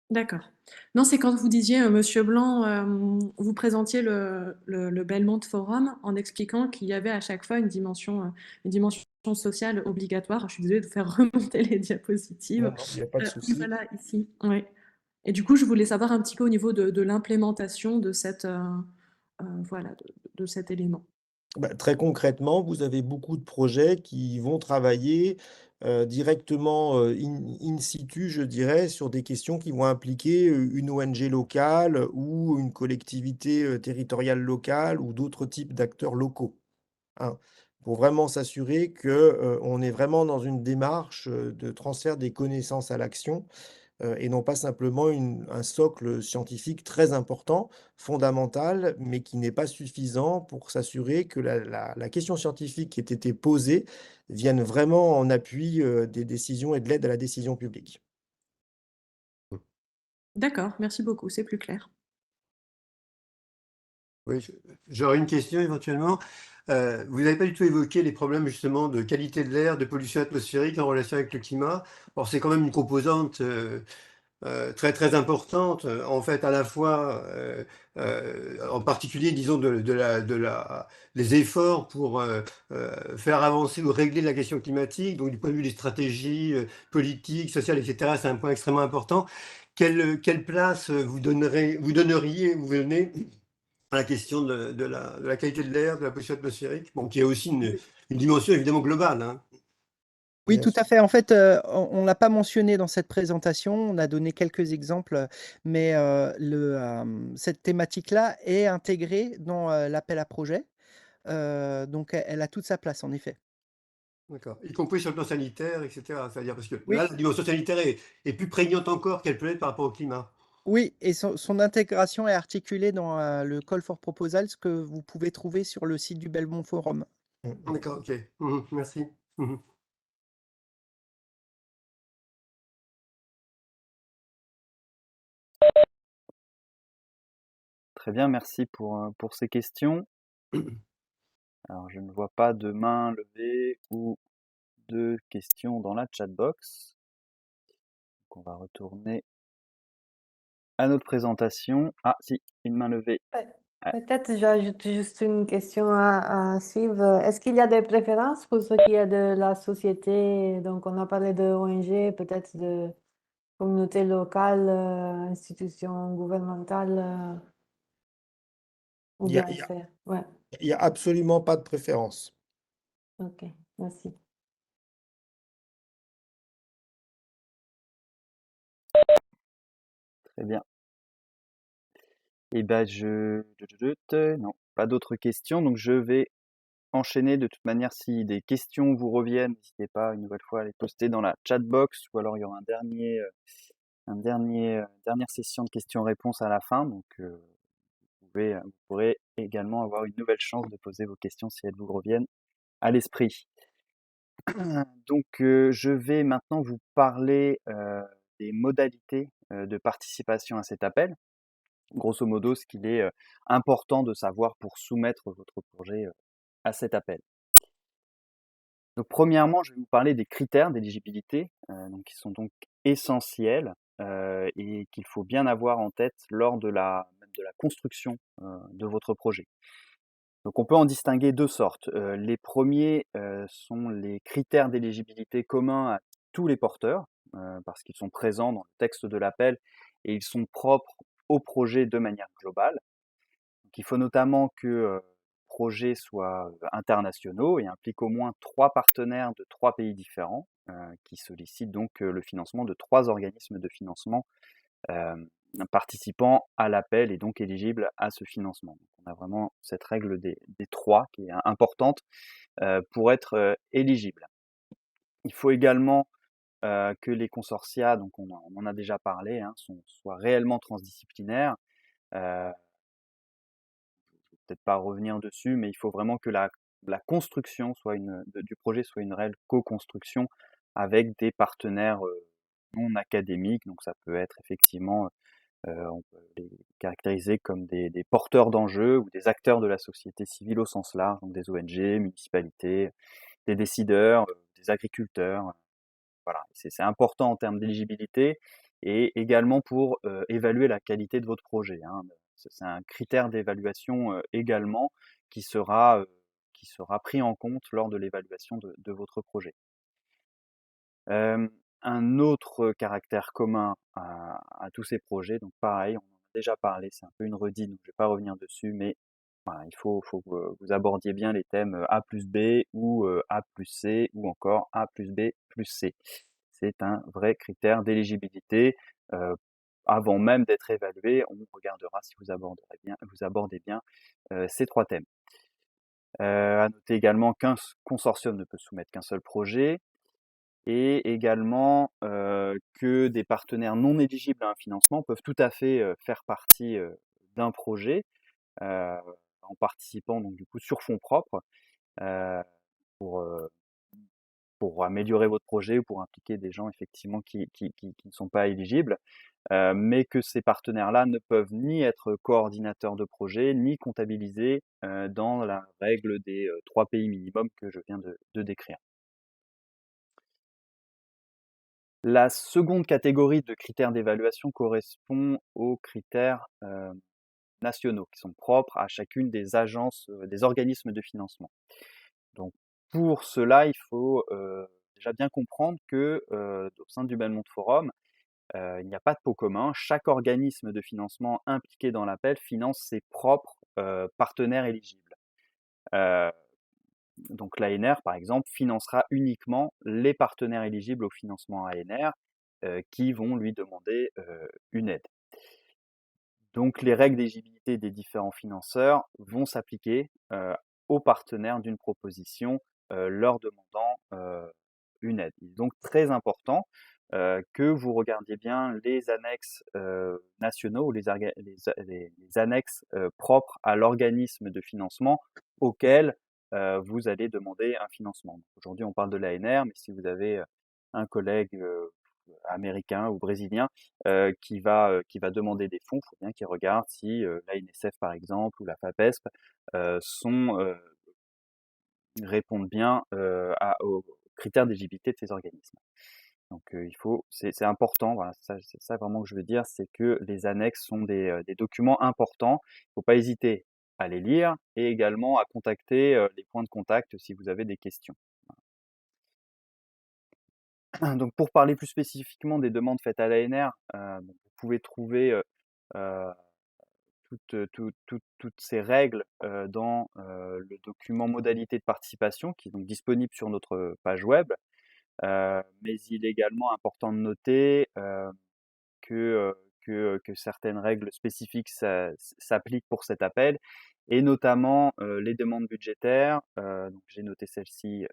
D'accord. Non, c'est quand vous disiez, Monsieur Blanc, vous présentiez le Belmont Forum en expliquant qu'il y avait à chaque fois une dimension sociale obligatoire. Je suis désolée de faire remonter les diapositives. Non, non, il n'y a pas de Oui, souci. voilà, ici. Ouais. Et du coup, je voulais savoir un petit peu au niveau de l'implémentation de cette, voilà, de cet élément. Très concrètement, vous avez beaucoup de projets qui vont travailler directement in situ, je dirais, sur des questions qui vont impliquer une ONG locale ou une collectivité territoriale locale ou d'autres types d'acteurs locaux, hein, pour vraiment s'assurer que on est vraiment dans une démarche de transfert des connaissances à l'action et non pas simplement un socle scientifique très important, fondamental, mais qui n'est pas suffisant pour s'assurer que la question scientifique qui ait été posée vienne vraiment en appui des décisions et de l'aide à la décision publique. D'accord, merci beaucoup, c'est plus clair. Oui, j'aurais une question éventuellement. Vous n'avez pas du tout évoqué les problèmes justement de qualité de l'air, de pollution atmosphérique en relation avec le climat. Or, c'est quand même une composante très très importante, en fait, à la fois, en particulier, disons, les efforts pour faire avancer ou régler la question climatique. Donc, du point de vue des stratégies politiques, sociales, etc., c'est un point extrêmement important. Quelle place vous donneriez, vous donnez à la question de la qualité de l'air, de la pollution atmosphérique, bon, qui est aussi une dimension évidemment globale, hein. Oui, Bien tout sûr. à fait. En fait, on l'a pas mentionné dans cette présentation, on a donné quelques exemples, mais cette thématique-là est intégrée dans, l'appel à projets, donc elle a toute sa place, en effet. D'accord. Y compris sur le plan sanitaire, etc. C'est-à-dire parce que là, Oui, la dimension sanitaire est plus prégnante encore qu'elle peut être par rapport au climat. oui, et son intégration est articulée dans, le call for proposals que vous pouvez trouver sur le site du Belmont Forum. D'accord, ok. Mhm, merci. Mhm. Très bien, merci pour ces questions. Alors, je ne vois pas de main levée ou de questions dans la chat box. Donc, on va retourner à notre présentation. Ah, si, une main levée. Ouais. Peut-être j'ajoute juste une question à suivre. Est-ce qu'il y a des préférences pour ce qui est de la société? Donc, on a parlé de ONG, peut-être de communauté locale, institutions gouvernementales, ou Il y a, bien il y a- c'est... Ouais, il y a absolument pas de préférence. ok, merci. Très bien. Et ben non, pas d'autres questions, donc je vais enchaîner. De toute manière, si des questions vous reviennent, n'hésitez pas une nouvelle fois à les poster dans la chat box, ou alors il y aura dernière session de questions-réponses à la fin, donc vous pourrez également avoir une nouvelle chance de poser vos questions si elles vous reviennent à l'esprit. Donc, je vais maintenant vous parler des modalités de participation à cet appel. Grosso modo, ce qu'il est important de savoir pour soumettre votre projet à cet appel. Donc, premièrement, je vais vous parler des critères d'éligibilité, qui sont donc essentiels et qu'il faut bien avoir en tête lors de la construction de votre projet. Donc, on peut en distinguer deux sortes. Les premiers sont les critères d'éligibilité communs à tous les porteurs, parce qu'ils sont présents dans le texte de l'appel et ils sont propres au projet de manière globale. Donc, il faut notamment que les projets soient internationaux et impliquent au moins 3 partenaires de 3 pays différents, qui sollicitent donc le financement de 3 organismes de financement participant à l'appel et donc éligibles à ce financement. Donc, on a vraiment cette règle des 3 qui est importante pour être éligible. Il faut également que les consortia, donc on en a déjà parlé, hein, soient réellement transdisciplinaires. Peut-être pas revenir dessus, mais il faut vraiment que la construction du projet soit une réelle co-construction avec des partenaires non académiques. Donc ça peut être effectivement, on peut les caractériser comme des porteurs d'enjeux ou des acteurs de la société civile au sens large, donc des ONG, municipalités, des décideurs, des agriculteurs. Voilà, c'est important en termes d'éligibilité et également pour évaluer la qualité de votre projet, hein. C'est un critère d'évaluation également qui sera pris en compte lors de l'évaluation de votre projet. Un autre caractère commun à tous ces projets, donc pareil, on en a déjà parlé, c'est un peu une redite, donc je ne vais pas revenir dessus, mais Voilà, il faut que vous abordiez bien les thèmes A plus B ou A plus C ou encore A plus B plus C. C'est un vrai critère d'éligibilité. Avant même d'être évalué, on regardera si vous abordez bien ces 3 thèmes. À noter également qu'un consortium ne peut soumettre qu'un seul projet et également que des partenaires non éligibles à un financement peuvent tout à fait faire partie d'un projet en participant donc du coup sur fonds propres euh, pour, euh, pour améliorer votre projet ou pour impliquer des gens effectivement qui ne sont pas éligibles, mais que ces partenaires-là ne peuvent ni être coordinateurs de projet, ni comptabilisés dans la règle des 3 pays minimum que je viens de décrire. La seconde catégorie de critères d'évaluation correspond aux critères nationaux qui sont propres à chacune des agences, des organismes de financement. Donc pour cela, il faut déjà bien comprendre que au sein du Belmont Forum, il n'y a pas de pot commun. Chaque organisme de financement impliqué dans l'appel finance ses propres partenaires éligibles. Donc l'ANR, par exemple, financera uniquement les partenaires éligibles au financement ANR qui vont lui demander une aide. Donc les règles d'éligibilité des différents financeurs vont s'appliquer aux partenaires d'une proposition leur demandant une aide. Il est donc très important que vous regardiez bien les annexes nationaux ou les annexes propres à l'organisme de financement auquel vous allez demander un financement. Aujourd'hui, on parle de l'ANR, mais si vous avez un collègue américain ou brésilien qui va demander des fonds, il faut bien qu'il regarde si l'ANSF par exemple ou la FAPESP répondent bien aux critères d'éligibilité de ces organismes. Donc c'est important, voilà, c'est ça vraiment que je veux dire, c'est que les annexes sont des documents importants. Il ne faut pas hésiter à les lire et également à contacter les points de contact si vous avez des questions. Donc pour parler plus spécifiquement des demandes faites à l'ANR, vous pouvez trouver toutes ces règles dans le document modalité de participation qui est donc disponible sur notre page web. Mais il est également important de noter que certaines règles spécifiques s'appliquent pour cet appel, et notamment les demandes budgétaires. Donc j'ai noté celle-ci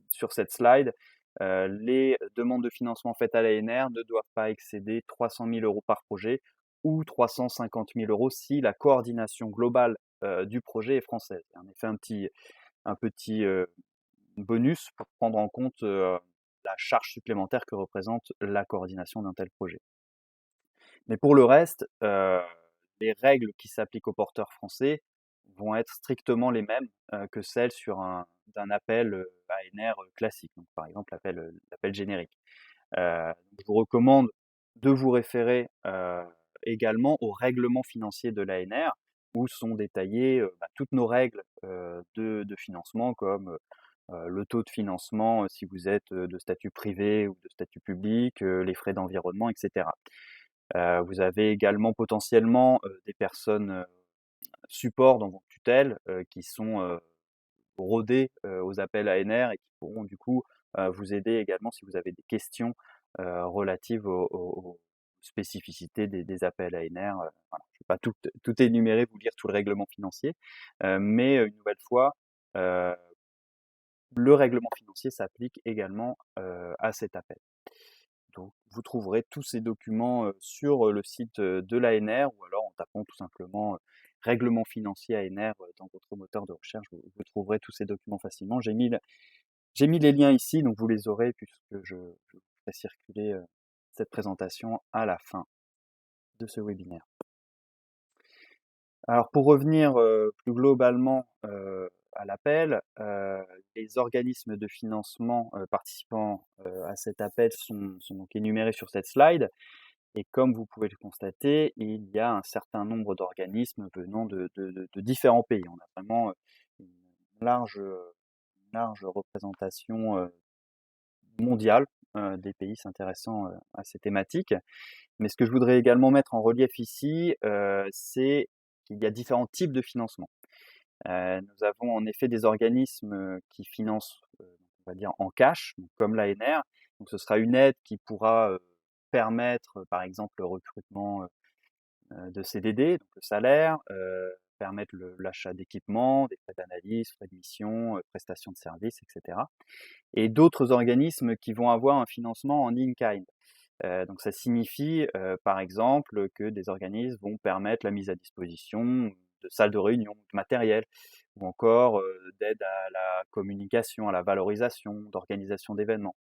sur cette slide. Les demandes de financement faites à l'ANR ne doivent pas excéder 300 000 € par projet ou 350 000 € si la coordination globale du projet est française. En effet, un petit bonus pour prendre en compte la charge supplémentaire que représente la coordination d'un tel projet. Mais pour le reste, les règles qui s'appliquent aux porteurs français vont être strictement les mêmes que celles d'un appel ANR classique, donc par exemple l'appel générique. Je vous recommande de vous référer également au règlement financier de l'ANR où sont détaillées toutes nos règles de financement comme le taux de financement si vous êtes de statut privé ou de statut public, les frais d'environnement, etc. Vous avez également potentiellement des personnes support dans vos tutelles qui sont rodées aux appels ANR et qui pourront du coup vous aider également si vous avez des questions relatives aux spécificités des appels ANR. Voilà. Je ne vais pas tout énumérer, vous lire tout le règlement financier, mais une nouvelle fois, le règlement financier s'applique également à cet appel. Donc, vous trouverez tous ces documents sur le site de l'ANR ou alors en tapant tout simplement règlement financier ANR dans votre moteur de recherche, vous trouverez tous ces documents facilement. J'ai mis les liens ici, donc vous les aurez puisque je ferai circuler cette présentation à la fin de ce webinaire. Alors pour revenir plus globalement à l'appel, les organismes de financement participant à cet appel sont donc énumérés sur cette slide. Et comme vous pouvez le constater, il y a un certain nombre d'organismes venant de différents pays. On a vraiment une large représentation mondiale des pays s'intéressant à ces thématiques. Mais ce que je voudrais également mettre en relief ici, c'est qu'il y a différents types de financement. Nous avons en effet des organismes qui financent, on va dire en cash, donc comme l'ANR. Donc ce sera une aide qui pourra permettre, par exemple, le recrutement de CDD, donc le salaire, permettre l'achat d'équipements, des frais d'analyse, frais de mission, prestations de services, etc. Et d'autres organismes qui vont avoir un financement en in-kind. Donc ça signifie, par exemple, que des organismes vont permettre la mise à disposition de salles de réunion, de matériel, ou encore d'aide à la communication, à la valorisation, d'organisation d'événements.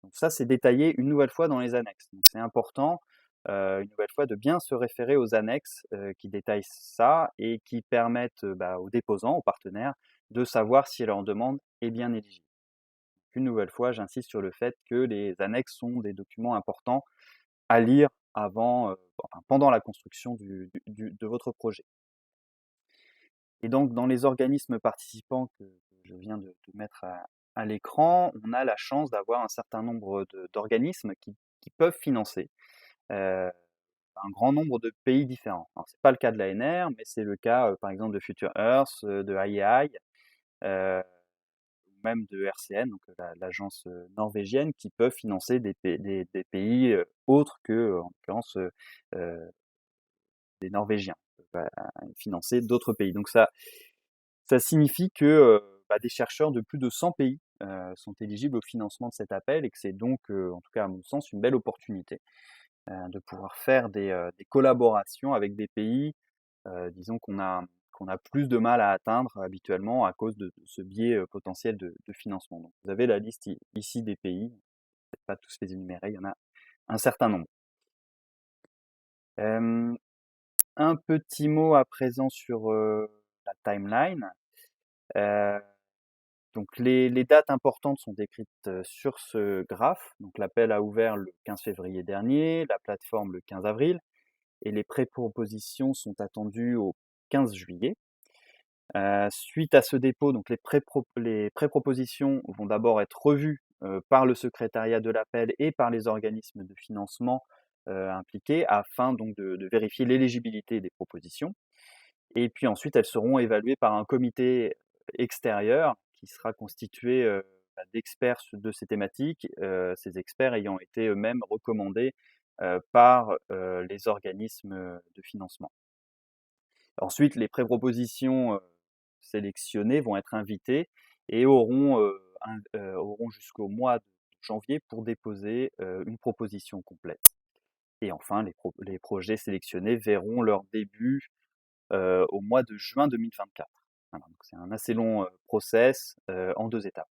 Donc ça, c'est détaillé une nouvelle fois dans les annexes. Donc c'est important, une nouvelle fois, de bien se référer aux annexes qui détaillent ça et qui permettent aux déposants, aux partenaires, de savoir si leur demande est bien éligible. Une nouvelle fois, j'insiste sur le fait que les annexes sont des documents importants à lire pendant la construction de votre projet. Et donc, dans les organismes participants que je viens de mettre à l'écran, on a la chance d'avoir un certain nombre d'organismes qui peuvent financer un grand nombre de pays différents. Alors, c'est pas le cas de l'ANR, mais c'est le cas, par exemple, de Future Earth, de IEI, ou même de RCN, donc l'agence norvégienne, qui peuvent financer des pays autres que, en l'occurrence, des Norvégiens, peuvent financer d'autres pays. Donc ça signifie que des chercheurs de plus de 100 pays sont éligibles au financement de cet appel et que c'est donc, en tout cas à mon sens, une belle opportunité de pouvoir faire des collaborations avec des pays, disons qu'on a plus de mal à atteindre habituellement à cause de ce biais potentiel de financement. Donc vous avez la liste ici des pays, peut-être pas tous les énumérer, il y en a un certain nombre. Un petit mot à présent sur la timeline. Donc les dates importantes sont décrites sur ce graphe. Donc l'appel a ouvert le 15 février dernier, la plateforme le 15 avril, et les pré-propositions sont attendues au 15 juillet. Suite à ce dépôt, donc les pré-propositions vont d'abord être revues par le secrétariat de l'appel et par les organismes de financement impliqués afin donc de vérifier l'éligibilité des propositions. Et puis ensuite, elles seront évaluées par un comité extérieur qui sera constitué d'experts de ces thématiques, ces experts ayant été eux-mêmes recommandés par les organismes de financement. Ensuite, les pré-propositions sélectionnées vont être invitées et auront jusqu'au mois de janvier pour déposer une proposition complète. Et enfin, les projets sélectionnés verront leur début au mois de juin 2024. Voilà, donc c'est un assez long process en 2 étapes.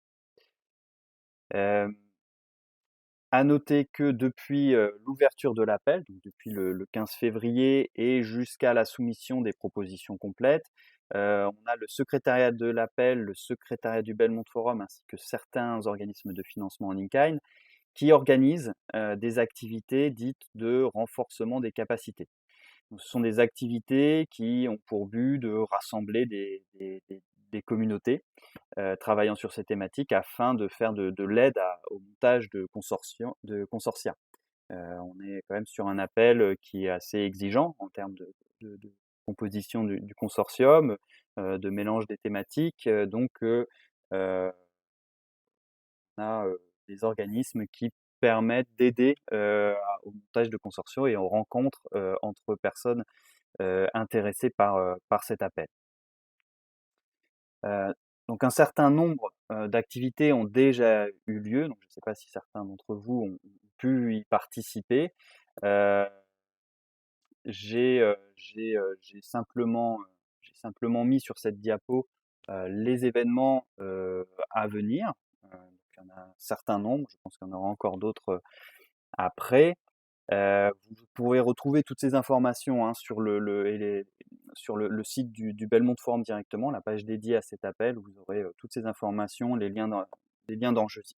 À noter que depuis l'ouverture de l'appel, donc depuis le 15 février et jusqu'à la soumission des propositions complètes, on a le secrétariat de l'appel, le secrétariat du Belmont Forum ainsi que certains organismes de financement en in-kind qui organisent des activités dites de renforcement des capacités. Donc, ce sont des activités qui ont pour but de rassembler des communautés travaillant sur ces thématiques afin de faire de l'aide au montage de consortia. On est quand même sur un appel qui est assez exigeant en termes de composition du consortium, de mélange des thématiques. Donc, on a des organismes qui permettent d'aider au montage de consortium et aux rencontres entre personnes intéressées par cet appel. Donc un certain nombre d'activités ont déjà eu lieu, donc je ne sais pas si certains d'entre vous ont pu y participer. J'ai simplement mis sur cette diapo les événements à venir. Donc il y en a un certain nombre, je pense qu'il y en aura encore d'autres après. Vous pourrez retrouver toutes ces informations sur le site du Belmont Forum directement, la page dédiée à cet appel, où vous aurez toutes ces informations, les liens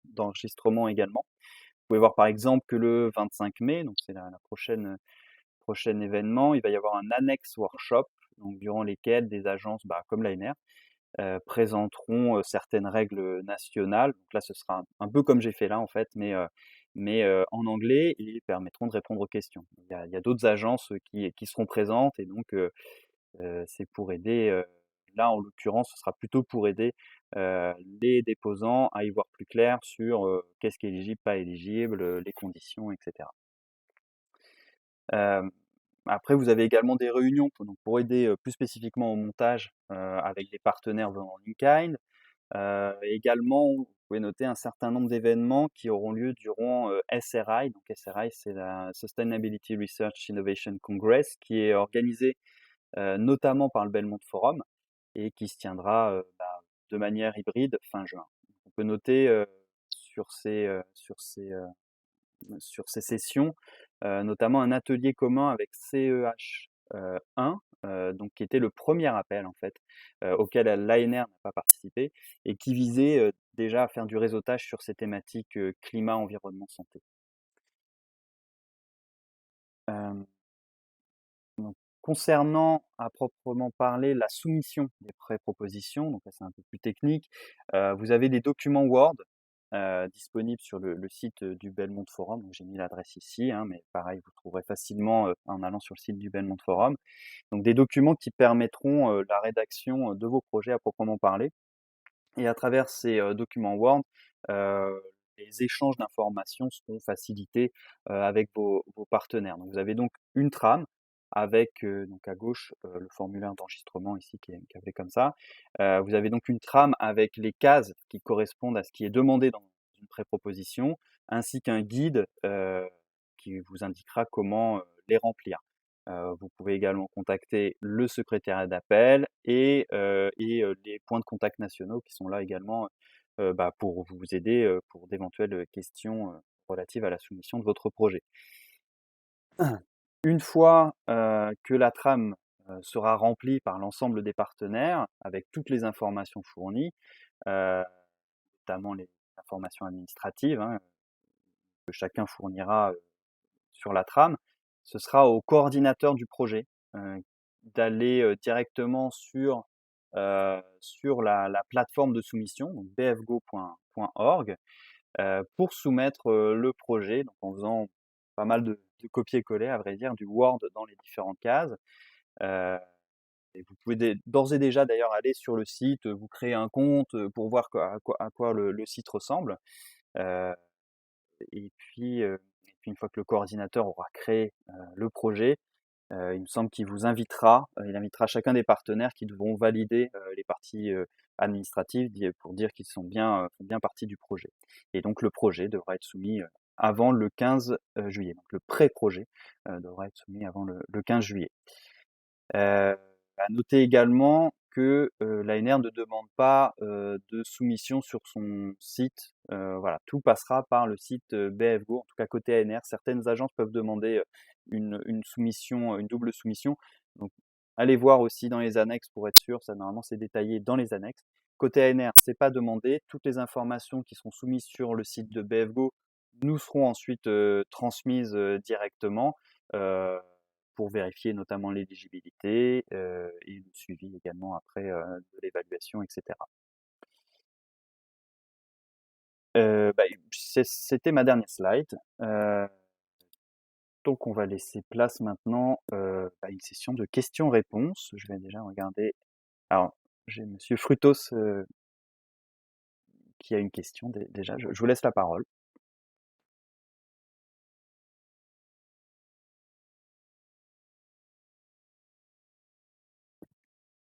d'enregistrement également. Vous pouvez voir par exemple que le 25 mai, donc c'est la prochain événement, il va y avoir un annexe workshop, donc durant lesquels des agences comme l'ANR présenteront certaines règles nationales. Donc là, ce sera un peu comme j'ai fait là en fait, mais en anglais, et permettront de répondre aux questions. Il y a d'autres agences qui seront présentes et donc C'est pour aider, là en l'occurrence, ce sera plutôt pour aider, les déposants à y voir plus clair sur, qu'est-ce qui est éligible, pas éligible, les conditions et cetera. Hem, Après vous avez également des réunions pour aider, plus spécifiquement au montage, avec des partenaires venant d'InKind. Également, vous pouvez noter un certain nombre d'événements qui auront lieu durant, SRI. Donc SRI, c'est la Sustainability Research Innovation Congress qui est organisé, notamment par le Belmont Forum et qui se tiendra, de manière hybride fin juin. On peut noter, sur ces sessions, notamment un atelier commun avec CEH, 1, donc qui était le premier appel en fait, auquel l'ANR n'a pas participé et qui visait, déjà à faire du réseautage sur ces thématiques, climat, environnement, santé. Hem, donc concernant à proprement parler la soumission des pré-propositions, donc là c'est un peu plus technique, vous avez des documents Word, disponibles sur le site, du Belmont Forum. Donc j'ai mis l'adresse ici, hein, mais pareil vous trouverez facilement, en allant sur le site du Belmont Forum. Donc des documents qui permettront, la rédaction, de vos projets à proprement parler. Et à travers ces, documents Word, heu, les échanges d'informations seront facilités, avec vos partenaires. Donc vous avez donc une trame avec, donc à gauche, le formulaire d'enregistrement ici qui est appelé comme ça. Vous avez donc une trame avec les cases qui correspondent à ce qui est demandé dans une pré-proposition, ainsi qu'un guide, qui vous indiquera comment, les remplir. Vous pouvez également contacter le secrétariat d'appel et les points de contact nationaux qui sont là également, pour vous aider, pour d'éventuelles questions, relatives à la soumission de votre projet. Une fois, que la trame, sera remplie par l'ensemble des partenaires avec toutes les informations fournies, heu, notamment les informations administratives, hein, que chacun fournira, sur la trame, ce sera au coordinateur du projet, d'aller, directement sur la plateforme de soumission, donc bfgo.org, pour soumettre, le projet, donc en faisant pas mal de copier-coller à vrai dire, du Word dans les différentes cases. Heu et vous pouvez d'ores et déjà d'ailleurs aller sur le site, vous créer un compte, pour voir à quoi le site ressemble. Heu et puis une fois que le coordinateur aura créé, le projet, il me semble qu'il vous invitera, il invitera chacun des partenaires qui devront valider, les parties, administratives pour dire qu'ils font bien partie du projet. Et donc le projet devra être soumis, avant le 15, juillet. Donc le pré-projet, devra être soumis avant le 15 juillet. À noter également que, l'ANR ne demande pas, de soumission sur son site. Voilà, tout passera par le site, BFGO. En tout cas côté ANR, certaines agences peuvent demander, une soumission, une double soumission. Donc allez voir aussi dans les annexes pour être sûr, ça normalement c'est détaillé dans les annexes. Côté ANR, c'est pas demandé. Toutes les informations qui seront soumises sur le site de BFGO nous seront ensuite, transmises, directement, heu pour vérifier notamment l'éligibilité, et le suivi également après, de l'évaluation et cetera. C'était ma dernière slide, donc on va laisser place maintenant, à une session de questions-réponses. Je vais déjà regarder, alors j'ai monsieur Frutos, qui a une question déjà, je vous laisse la parole.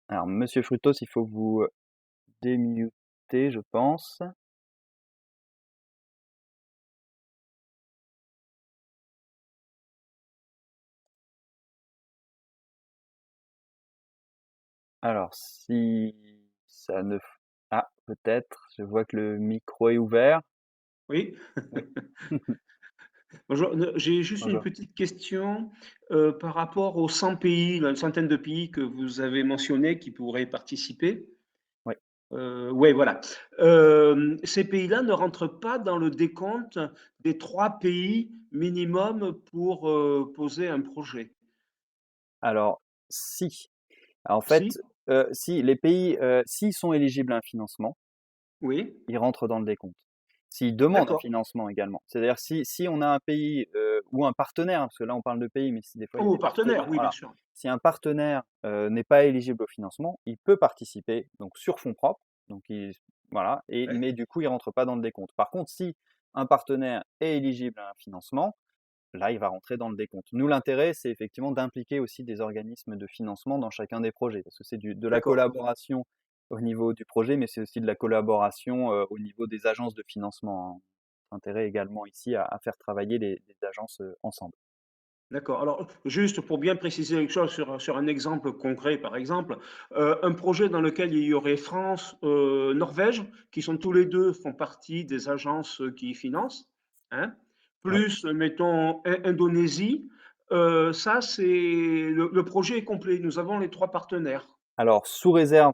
Alors monsieur Frutos, il faut vous, démuter je pense. Alors si ça ne f ah peut-être, je vois que le micro est ouvert. Oui. Oui. Bonjour, j'ai juste une Bonjour. petite question, par rapport aux 100 pays, la centaine de pays que vous avez mentionnés qui pourraient participer. Oui. Ouais, voilà. Ces pays-là ne rentrent pas dans le décompte des 3 pays minimum pour, poser un projet? Alors si, en fait, Si? si les pays, s'ils sont éligibles à un financement, Oui? ils rentrent dans le décompte. s'ils demandent un D'accord. financement également. C'est-à-dire si on a un pays ou un partenaire, parce que là on parle de pays, mais si des fois il y a Oh, des partenaire, partenaires, oui, bien voilà. sûr. Si un partenaire n'est pas éligible au financement, il peut participer donc sur fonds propres, donc voilà, Ouais. mais du coup il rentre pas dans le décompte. Par contre, si un partenaire est éligible à un financement, là il va rentrer dans le décompte. Nous, l'intérêt, c'est effectivement d'impliquer aussi des organismes de financement dans chacun des projets, parce que c'est de la D'accord. collaboration au niveau du projet, mais c'est aussi de la collaboration au niveau des agences de financement, hein. Intérêt également ici à faire travailler les agences ensemble. D'accord. Alors, juste pour bien préciser quelque chose sur un exemple concret, par exemple, un projet dans lequel il y aurait France, Norvège, qui sont tous les deux font partie des agences qui financent, hein, Oui. plus, mettons, Indonésie, ça, c'est le projet est complet. Nous avons les trois partenaires. Alors, sous réserve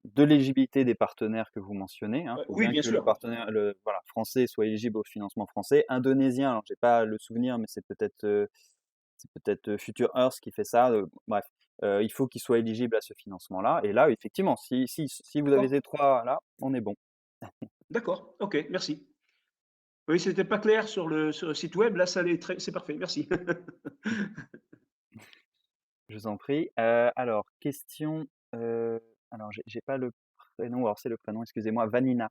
de l'éligibilité des partenaires que vous mentionnez, hein, faut Oui, bien bien que le sûr. partenaire, voilà, français soit éligible au financement français. Indonésien, alors j'ai pas le souvenir, mais c'est peut-être Future Earth qui fait ça. Bref, il faut qu'il soit éligible à ce financement-là. Et là, effectivement, si vous avez D'accord. ces trois là, on est bon. D'accord. OK, merci. Oui, c'était pas clair sur le site web. Là, ça l'est c'est parfait. Merci. Je vous en prie. Alors, question. Alors, j'ai pas le prénom. Alors, c'est le prénom. Excusez-moi, Vanina.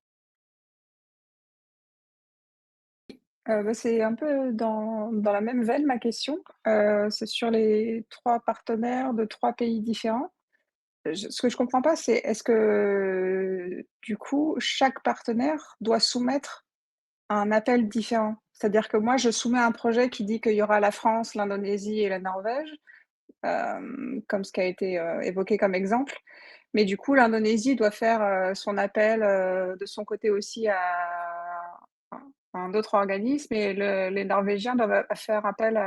C'est un peu dans la même veine ma question. C'est sur les 3 partenaires de 3 pays différents. Ce que je comprends pas, c'est est-ce que, du coup, chaque partenaire doit soumettre un appel différent? C'est-à-dire que moi, je soumets un projet qui dit qu'il y aura la France, l'Indonésie et la Norvège, comme ce qui a été, évoqué comme exemple. Mais du coup, l'Indonésie doit faire, son appel, de son côté aussi à un autre organisme et les Norvégiens doivent faire appel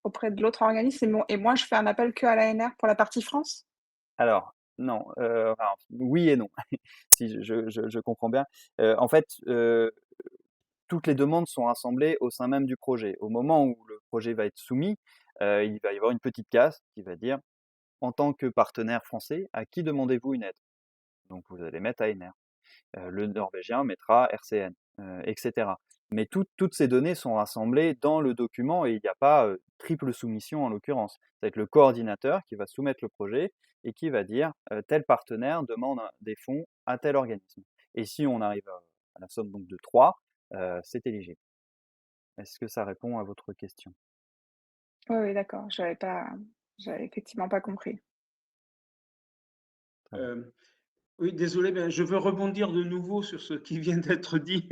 auprès de l'autre organisme et moi, je fais un appel que à l'ANR pour la partie France? Alors, non. Alors, oui et non. Si je comprends bien. En fait, toutes les demandes sont rassemblées au sein même du projet. Au moment où le projet va être soumis, il va y avoir une petite case qui va dire: «En tant que partenaire français, à qui demandez-vous une aide?» Donc vous allez mettre ANR. Le norvégien mettra RCN, et cetera. Mais toutes ces données sont rassemblées dans le document et il n'y a pas triple soumission en l'occurrence. Ça va être le coordinateur qui va soumettre le projet et qui va dire tel partenaire demande des fonds à tel organisme. Et si on arrive à la somme donc de 3, c'est éligible. Est-ce que ça répond à votre question? Oui, oui, d'accord, j'avais effectivement pas compris. Très bien. Oui, désolé, ben, je veux rebondir de nouveau sur ce qui vient d'être dit.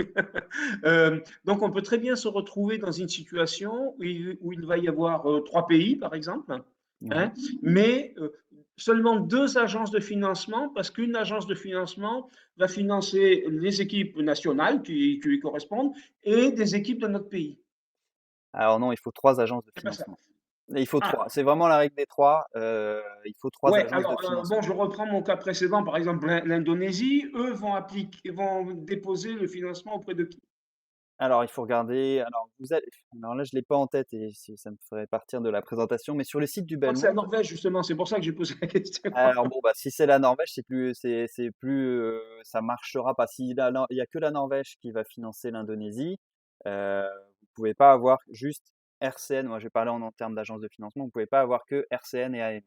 Donc, on peut très bien se retrouver dans une situation où il va y avoir 3 pays, par exemple, Oui. hein, mais seulement 2 agences de financement, parce qu'une agence de financement va financer les équipes nationales qui lui correspondent et des équipes de notre pays. Alors non, il faut 3 agences de C'est pas ça. financement. Il faut Ah, 3. C'est vraiment la règle des 3. Il faut 3 ouais, agences de alors bon, financement. je reprends mon cas précédent, par exemple l'Indonésie, eux vont déposer le financement auprès de qui? Alors, il faut regarder. Alors là, je l'ai pas en tête et ça me ferait partir de la présentation. Mais sur le site du Je crois que c'est la Belmonde, Norvège justement, c'est pour ça que j'ai posé la question. alors bon, bah, si c'est la Norvège, ça marchera pas. Si il y a que la Norvège qui va financer l'Indonésie, vous pouvez pas avoir juste RCN. Moi, je vais parler en termes d'agence de financement. Vous pouvez pas avoir que RCN et ANR.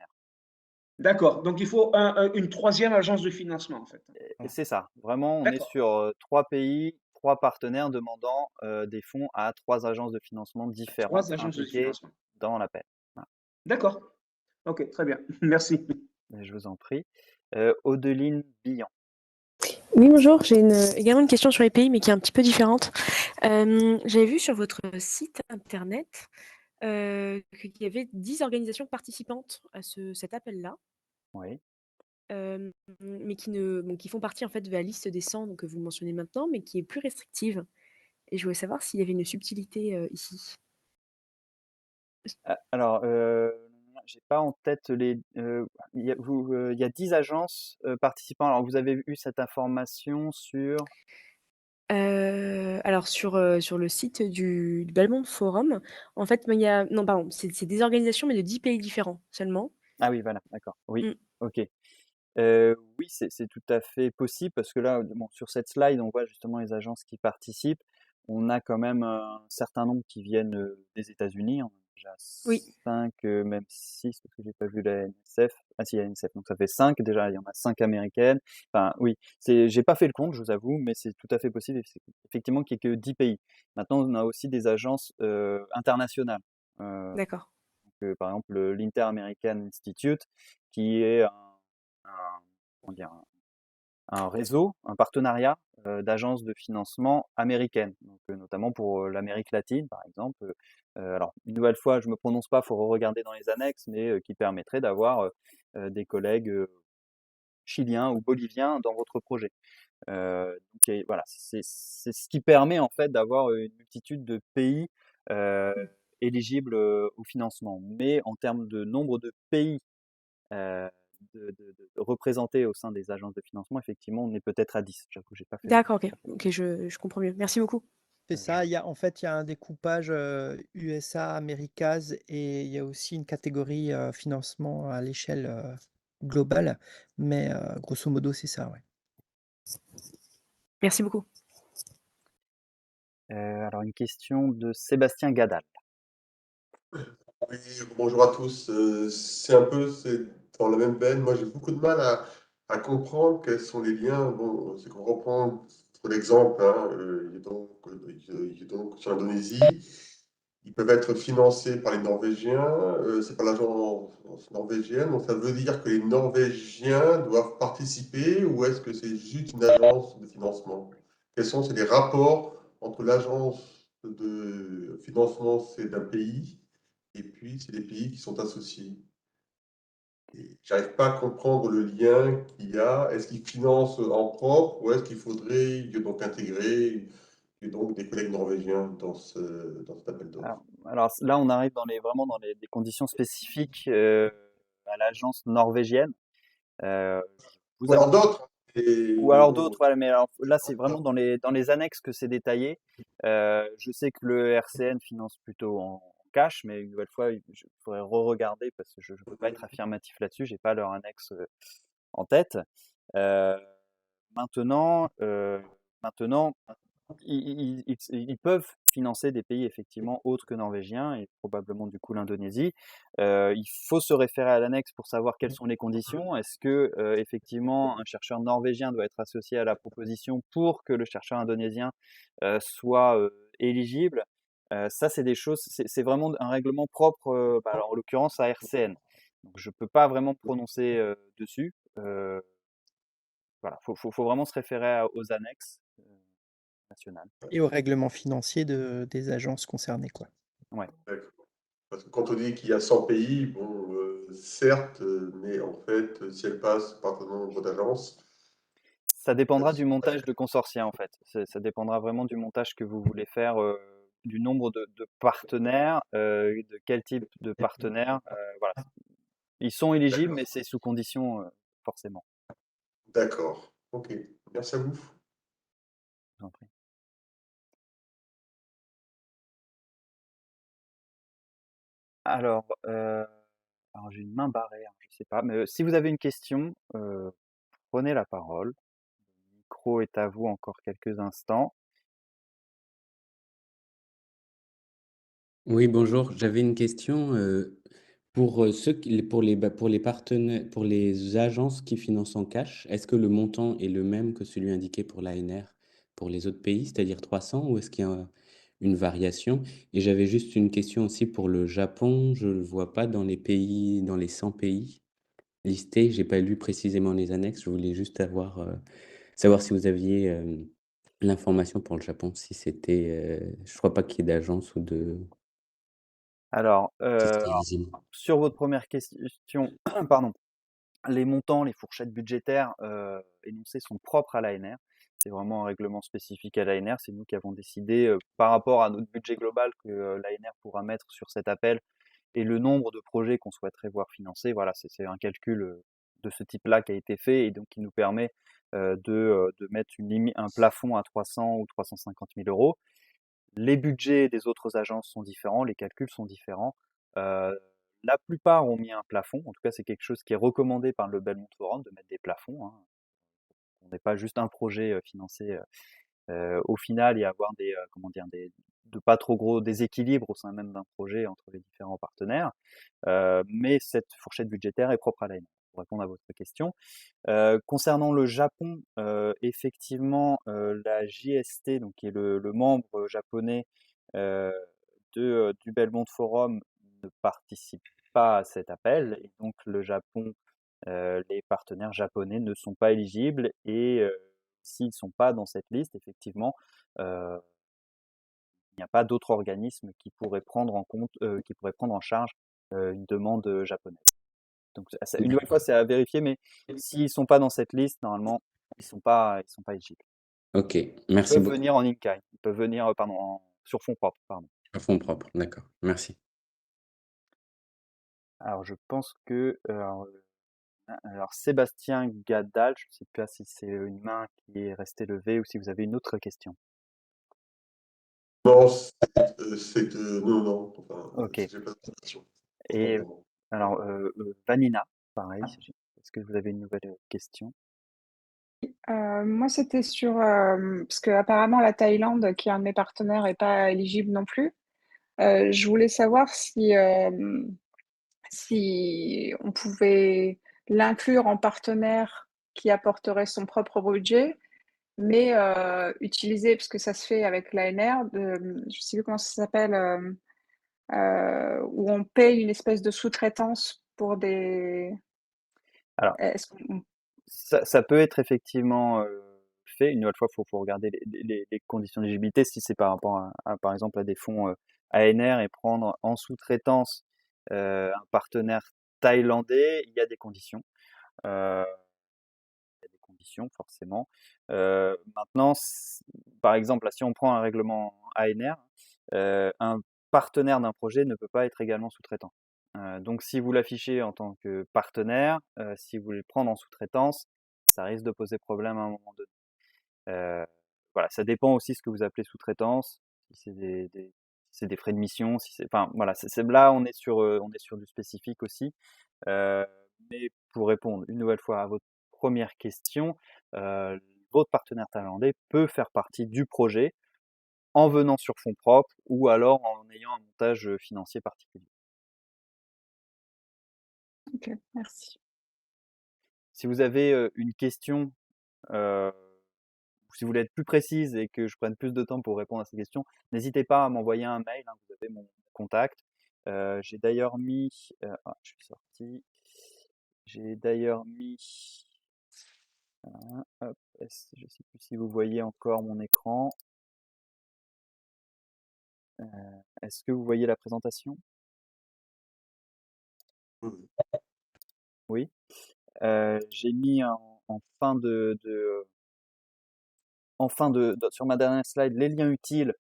D'accord, donc il faut une troisième agence de financement en fait. Et c'est ça. Vraiment, on est D'accord, sur 3 pays, 3 partenaires demandant des fonds à 3 agences de financement différentes 3 agences de impliquées financement. dans l'appel. Voilà. D'accord, ok, très bien, merci. Je vous en prie. Odeline Billan. Oui, bonjour, j'ai également une question sur les pays, mais qui est un petit peu différente. J'avais vu sur votre site internet qu'il y avait 10 organisations participantes à cet appel-là, Oui. mais qui font partie en fait de la liste des 100 donc, que vous mentionnez maintenant, mais qui est plus restrictive. Et je voulais savoir s'il y avait une subtilité ici. Alors, j'ai pas en tête il y a 10 agences participants. Alors, vous avez eu cette information sur. Alors sur le site du Belmont Forum, en fait, il y a non pardon, c'est des organisations, mais de 10 pays différents seulement. Ah oui, voilà, d'accord. Oui, Mmh. ok. Oui, c'est tout à fait possible parce que là, bon, sur cette slide, on voit justement les agences qui participent. On a quand même un certain nombre qui viennent des États-Unis. On en a déjà Oui. 5, même 6, parce que j'ai pas vu la NSF. Ah si, la NSF, donc ça fait 5 déjà, il y en a 5 américaines. Enfin, oui, j'ai pas fait le compte, je vous avoue, mais c'est tout à fait possible, effectivement, qu'il y ait que 10 pays. Maintenant, on a aussi des agences internationales. D'accord. Donc, par exemple, l'Inter-American Institute, qui est comment dire, un réseau, un partenariat d'agences de financement américaines, donc, notamment pour l'Amérique latine, par exemple. Alors, une nouvelle fois, je ne me prononce pas, il faut regarder dans les annexes, mais qui permettrait d'avoir des collègues chiliens ou boliviens dans votre projet. Donc, voilà, c'est ce qui permet en fait d'avoir une multitude de pays éligibles au financement. Mais en termes de nombre de pays euh, représentés au sein des agences de financement, effectivement, on est peut-être à 10. J'avoue, j'ai pas fait le D'accord, OK. OK, je comprends mieux. Merci beaucoup. C'est ça, en fait, il y a un découpage USA, Americas et il y a aussi une catégorie financement à l'échelle globale. Mais grosso modo, c'est ça, ouais. Merci beaucoup. Alors, une question de Sébastien Gadal. Oui, bonjour à tous. C'est dans la même veine. Moi, j'ai beaucoup de mal à comprendre quels sont les liens. Bon, c'est qu'on reprend pour l'exemple, hein, il est donc sur l'Indonésie. Ils peuvent être financés par les Norvégiens. C'est pas l'agence norvégienne. Donc, ça veut dire que les Norvégiens doivent participer ou est-ce que c'est juste une agence de financement? Quels sont les rapports entre l'agence de financement c'est d'un pays et puis c'est les pays qui sont associés. Et j'arrive pas à comprendre le lien qu'il y a. Est-ce qu'ils financent en propre ou est-ce qu'il faudrait donc intégrer donc des collègues norvégiens dans cet appel d'offres? Alors là, on arrive vraiment dans des conditions spécifiques à l'agence norvégienne. Vous Ou alors avoue, d'autres. ou alors d'autres, voilà, mais alors là, c'est vraiment dans les annexes que c'est détaillé. Je sais que le RCN finance plutôt en cash, mais une nouvelle fois, il faudrait re-regarder parce que je ne peux pas être affirmatif là-dessus, j'ai pas leur annexe en tête. Euh, maintenant, ils peuvent financer des pays effectivement autres que norvégiens et probablement du coup l'Indonésie. Il faut se référer à l'annexe pour savoir quelles sont les conditions. Est-ce que effectivement un chercheur norvégien doit être associé à la proposition pour que le chercheur indonésien soit éligible? Ça, c'est des choses, c'est vraiment un règlement propre, alors, en l'occurrence à RCN. Donc, je ne peux pas vraiment me prononcer dessus. Voilà, faut vraiment se référer aux annexes nationales. Et au règlement financier des agences concernées, quoi. Ouais. D'accord. Parce que quand on dit qu'il y a 100 pays, bon, certes, mais en fait, si elles passent par un nombre d'agences, Ça dépendra du montage de consortia en fait. Ça dépendra vraiment du montage que vous voulez faire, du nombre de partenaires, de quel type de partenaires. Voilà. Ils sont éligibles, mais c'est sous condition, forcément. d'accord. Ok, merci à vous. Je vous en prie. Alors j'ai une main barrée, hein, je sais pas, mais si vous avez une question, prenez la parole. Le micro est à vous encore quelques instants. Oui, bonjour. J'avais une question pour pour les partenaires, pour les agences qui financent en cash. Est-ce que le montant est le même que celui indiqué pour l'ANR pour les autres pays, c'est-à-dire 300, ou est-ce qu'il y a une variation? Et j'avais juste une question aussi pour le Japon. Je ne le vois pas dans les pays, dans les 100 pays listés. J'ai pas lu précisément les annexes. Je voulais juste savoir si vous aviez l'information pour le Japon, si c'était, je crois pas qu'il y ait d'agence ou de Alors, qui serait éligible. sur votre première question, pardon, les montants, les fourchettes budgétaires énoncées sont propres à l'ANR. C'est vraiment un règlement spécifique à l'ANR. C'est nous qui avons décidé, par rapport à notre budget global, que l'ANR pourra mettre sur cet appel et le nombre de projets qu'on souhaiterait voir financés. Voilà, c'est un calcul de ce type-là qui a été fait et donc qui nous permet de mettre un plafond à 300 ou 350 000 euros. Les budgets des autres agences sont différents, les calculs sont différents. La plupart ont mis un plafond. En tout cas, c'est quelque chose qui est recommandé par le Belmont Forum de mettre des plafonds, hein. On n'est pas juste un projet financé au final et avoir de pas trop gros déséquilibres au sein même d'un projet entre les différents partenaires. Mais cette fourchette budgétaire est propre à l'ANR, pour répondre à votre question. Concernant le Japon, effectivement, la JST, donc qui est le membre japonais du Belmont Forum, ne participe pas à cet appel, et donc le Japon, les partenaires japonais ne sont pas éligibles, et s'ils ne sont pas dans cette liste, effectivement, il n'y a pas d'autre organisme qui pourrait prendre en charge une demande japonaise. Donc une nouvelle fois, c'est à vérifier, mais s'ils sont pas dans cette liste, normalement, ils sont pas éligibles. Ok, Ils merci peuvent beaucoup. venir en in-kind, ils peuvent venir, sur fonds propres, pardon. À fond propre, d'accord, merci. Alors je pense que, alors Sébastien Gadal, je ne sais pas si c'est une main qui est restée levée ou si vous avez une autre question. Non, c'est que non, enfin, Ok. j'ai pas de question. Et alors Vanina, pareil, est-ce que vous avez une nouvelle question? Moi, c'était sur parce que apparemment la Thaïlande, qui est un de mes partenaires, est pas éligible non plus. Je voulais savoir si on pouvait l'inclure en partenaire qui apporterait son propre budget, mais utiliser, parce que ça se fait avec l'ANR, je sais plus comment ça s'appelle, où on paye une espèce de sous-traitance pour des. Alors, Est-ce qu'on. ça peut être effectivement fait. Une nouvelle fois, il faut regarder les conditions d'éligibilité. Si c'est par rapport par exemple, à des fonds ANR, et prendre en sous-traitance un partenaire thaïlandais, il y a des conditions. Il y a des conditions, forcément. Maintenant, par exemple, là, si on prend un règlement ANR, un partenaire d'un projet ne peut pas être également sous-traitant. Donc, si vous l'affichez en tant que partenaire, si vous voulez le prendre en sous-traitance, ça risque de poser problème à un moment donné. Voilà, ça dépend aussi de ce que vous appelez sous-traitance, si c'est des frais de mission, enfin voilà, là on est sur du spécifique aussi. Mais pour répondre une nouvelle fois à votre première question, votre partenaire thaïlandais peut faire partie du projet en venant sur fonds propres ou alors en ayant un montage financier particulier. Ok, merci. Si vous avez une question, si vous voulez être plus précise et que je prenne plus de temps pour répondre à ces questions, n'hésitez pas à m'envoyer un mail, hein, vous avez mon contact. J'ai d'ailleurs mis, je suis sorti. J'ai d'ailleurs mis, hop, je ne sais plus si vous voyez encore mon écran. Est-ce que vous voyez la présentation? Oui. J'ai mis en fin sur ma dernière slide les liens utiles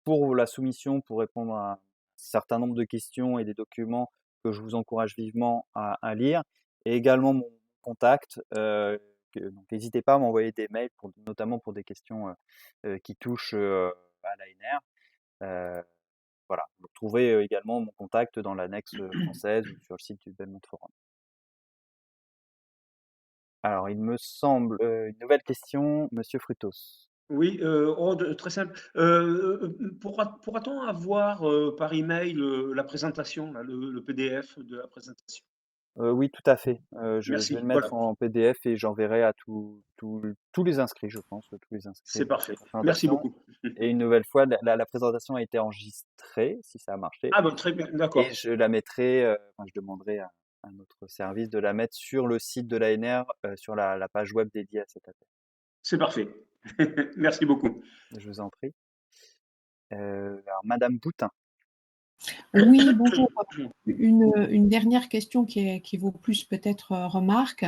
pour la soumission, pour répondre à un certain nombre de questions et des documents que je vous encourage vivement à lire, et également mon contact. Donc n'hésitez pas à m'envoyer des mails, notamment pour des questions qui touchent à l'ANR. Voilà, vous trouverez également mon contact dans l'annexe française ou sur le site du Belmont Forum. Alors, il me semble, une nouvelle question, Monsieur Frutos. Oui, très simple. Pourra-t-on avoir par email la présentation, là, le PDF de la présentation? Oui, tout à fait. Je vais Merci, le voilà. mettre en PDF et j'enverrai à tous les inscrits, je pense, tous les inscrits C'est parfait. à la Merci présentation. beaucoup. Et une nouvelle fois, la présentation a été enregistrée, si ça a marché, Ah ben très bien, d'accord. et je la mettrai, je demanderai à notre service de la mettre sur le site de l'ANR, sur la page web dédiée à cet appel. C'est parfait. Merci beaucoup. Je vous en prie. Alors Madame Boutin. Oui, bonjour. Une dernière question qui vaut plus peut-être remarque.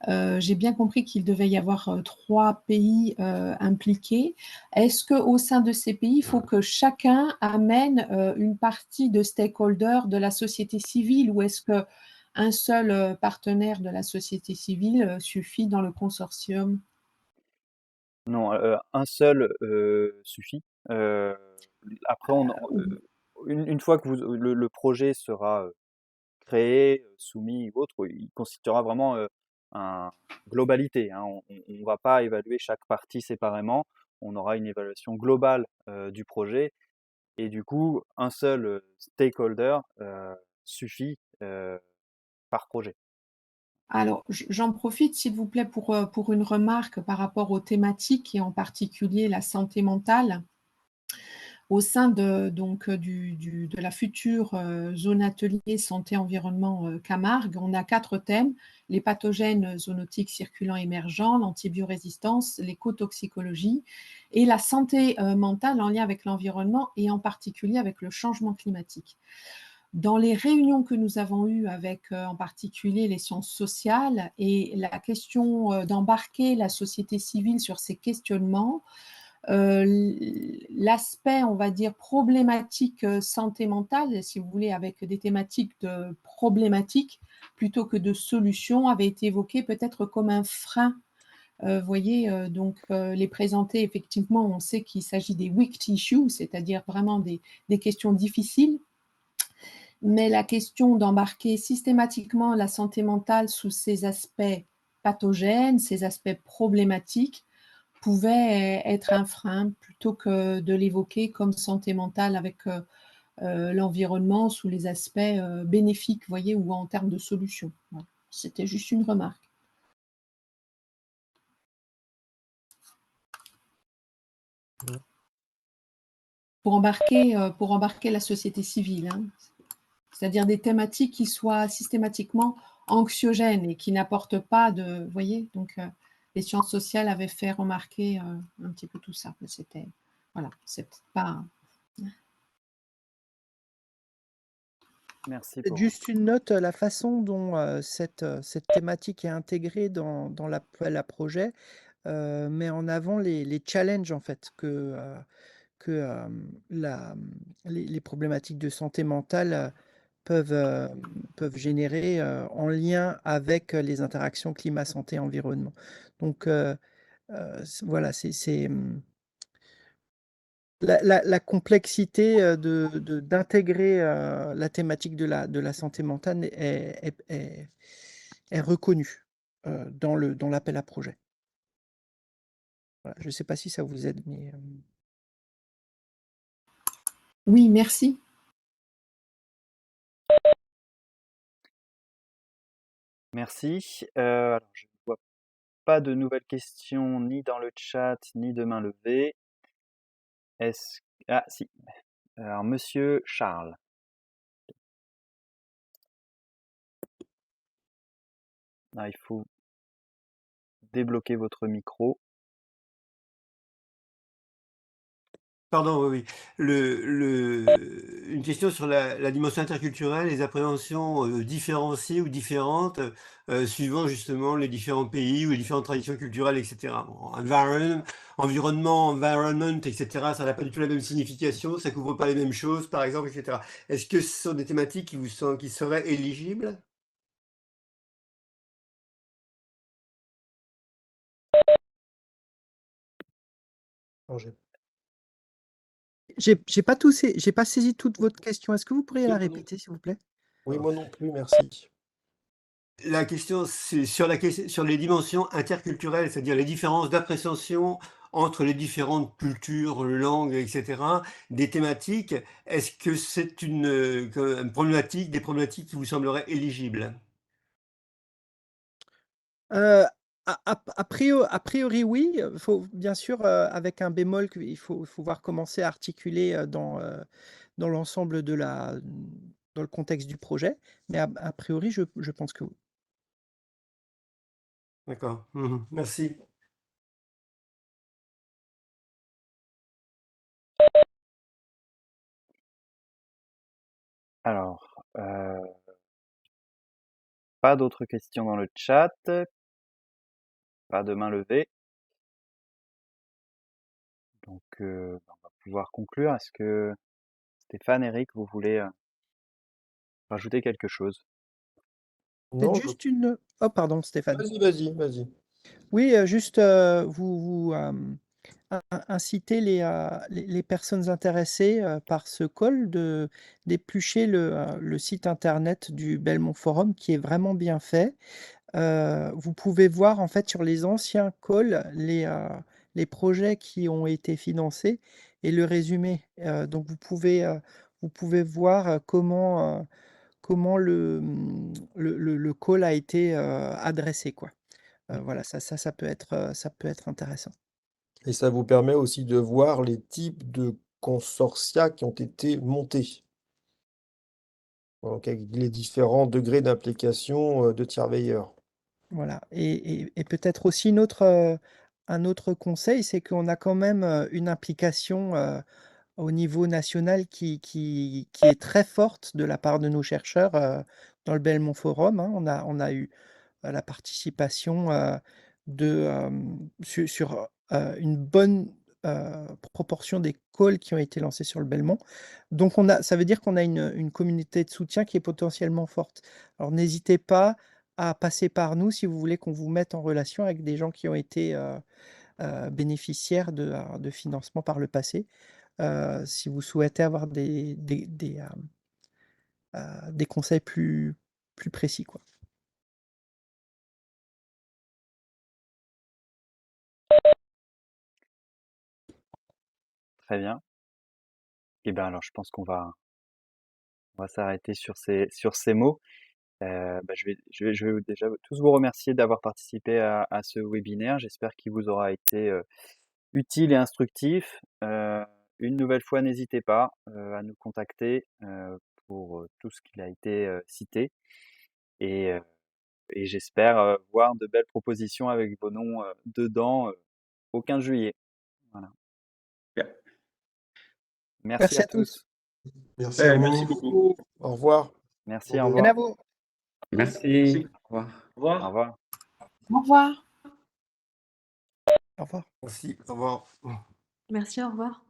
J'ai bien compris qu'il devait y avoir 3 pays impliqués. Est-ce qu'au sein de ces pays, il faut que chacun amène une partie de stakeholders de la société civile, ou est-ce qu'un seul partenaire de la société civile suffit dans le consortium? Non, un seul suffit. Après, une fois que le projet sera créé, soumis ou autre, il constituera vraiment globalité, hein. On ne va pas évaluer chaque partie séparément. On aura une évaluation globale du projet et du coup, un seul stakeholder suffit par projet. Alors, j'en profite, s'il vous plaît, pour une remarque par rapport aux thématiques et en particulier la santé mentale. Au sein de la future zone atelier santé-environnement Camargue, on a 4 thèmes: les pathogènes zoonotiques circulants émergents, l'antibiorésistance, l'écotoxicologie et la santé mentale en lien avec l'environnement et en particulier avec le changement climatique. Dans les réunions que nous avons eues avec en particulier les sciences sociales et la question d'embarquer la société civile sur ces questionnements, l'aspect, on va dire, problématique santé mentale, si vous voulez, avec des thématiques de problématiques plutôt que de solutions, avait été évoqué peut-être comme un frein. Voyez, donc les présenter, effectivement, on sait qu'il s'agit des weak tissues, c'est-à-dire vraiment des questions difficiles. Mais la question d'embarquer systématiquement la santé mentale sous ses aspects pathogènes, ses aspects problématiques, pouvait être un frein plutôt que de l'évoquer comme santé mentale avec l'environnement sous les aspects bénéfiques, voyez, ou en termes de solutions. Voilà. C'était juste une remarque. Pour embarquer la société civile, hein. C'est-à-dire des thématiques qui soient systématiquement anxiogènes et qui n'apportent pas de, voyez, donc les sciences sociales avaient fait remarquer un petit peu tout ça. C'était, voilà, c'est pas. Merci Peut-être pour juste une note, la façon dont cette thématique est intégrée dans l'appel à projet met en avant les challenges en fait que les problématiques de santé mentale peuvent générer en lien avec les interactions climat, santé, environnement. Donc voilà, c'est la complexité d'intégrer la thématique de la santé mentale est reconnue dans l'appel à projet. Voilà, je ne sais pas si ça vous aide, mais Oui, merci. Merci. Alors je ne vois pas de nouvelles questions ni dans le chat, ni de main levée. Ah si. Alors monsieur Charles. Ah, il faut débloquer votre micro. Pardon, oui, oui. Une question sur la dimension interculturelle, les appréhensions différenciées ou différentes suivant justement les différents pays ou les différentes traditions culturelles, etc. Bon, environment, etc., ça n'a pas du tout la même signification, ça couvre pas les mêmes choses, par exemple, etc. Est-ce que ce sont des thématiques qui seraient éligibles? j'ai pas saisi toute votre question. Est-ce que vous pourriez la répéter, s'il vous plaît? Oui, moi non plus, merci. La question, c'est sur les dimensions interculturelles, c'est-à-dire les différences d'appréciation entre les différentes cultures, langues, etc., des thématiques. Est-ce que c'est une problématique, des problématiques qui vous sembleraient éligibles? A priori, oui. Faut bien sûr, avec un bémol qu'il faut voir comment c'est articulé, dans l'ensemble dans le contexte du projet. Mais a priori, je pense que oui. D'accord. Mmh. Merci. Alors, pas d'autres questions dans le chat. Pas de main levée. Donc, on va pouvoir conclure. Est-ce que Stéphane, Eric, vous voulez rajouter quelque chose? Peut-être Non, juste une... Oh, pardon, Stéphane. vas-y. Oui, juste vous inciter les personnes intéressées par ce call d'éplucher le site internet du Belmont Forum qui est vraiment bien fait. vous pouvez voir en fait sur les anciens calls les projets qui ont été financés et le résumé. Donc vous pouvez voir comment le call a été adressé, quoi. Voilà, ça peut être intéressant. Et ça vous permet aussi de voir les types de consortia qui ont été montés. Donc, avec les différents degrés d'implication de tiers veilleurs. Voilà. Et peut-être aussi un autre conseil, c'est qu'on a quand même une implication au niveau national qui est très forte de la part de nos chercheurs dans le Belmont Forum, hein. On a eu la participation sur une bonne proportion des calls qui ont été lancés sur le Belmont. Donc ça veut dire qu'on a une communauté de soutien qui est potentiellement forte. Alors n'hésitez pas à passer par nous si vous voulez qu'on vous mette en relation avec des gens qui ont été bénéficiaires de financement par le passé. Si vous souhaitez avoir des conseils plus précis, quoi. Très bien. Et ben alors, je pense qu'on va s'arrêter sur ces mots. Je vais déjà tous vous remercier d'avoir participé à ce webinaire. J'espère qu'il vous aura été utile et instructif. Une nouvelle fois, n'hésitez pas à nous contacter pour tout ce qui a été cité. Et j'espère voir de belles propositions avec vos noms dedans au 15 juillet. Voilà. Bien. Merci à tous. Merci à Merci vous. beaucoup. Au revoir. Merci, au Bonjour. Bien à revoir. vous. Merci. Au revoir. Au revoir. Au revoir. Au revoir. Au revoir. Merci, au revoir. Merci, au revoir.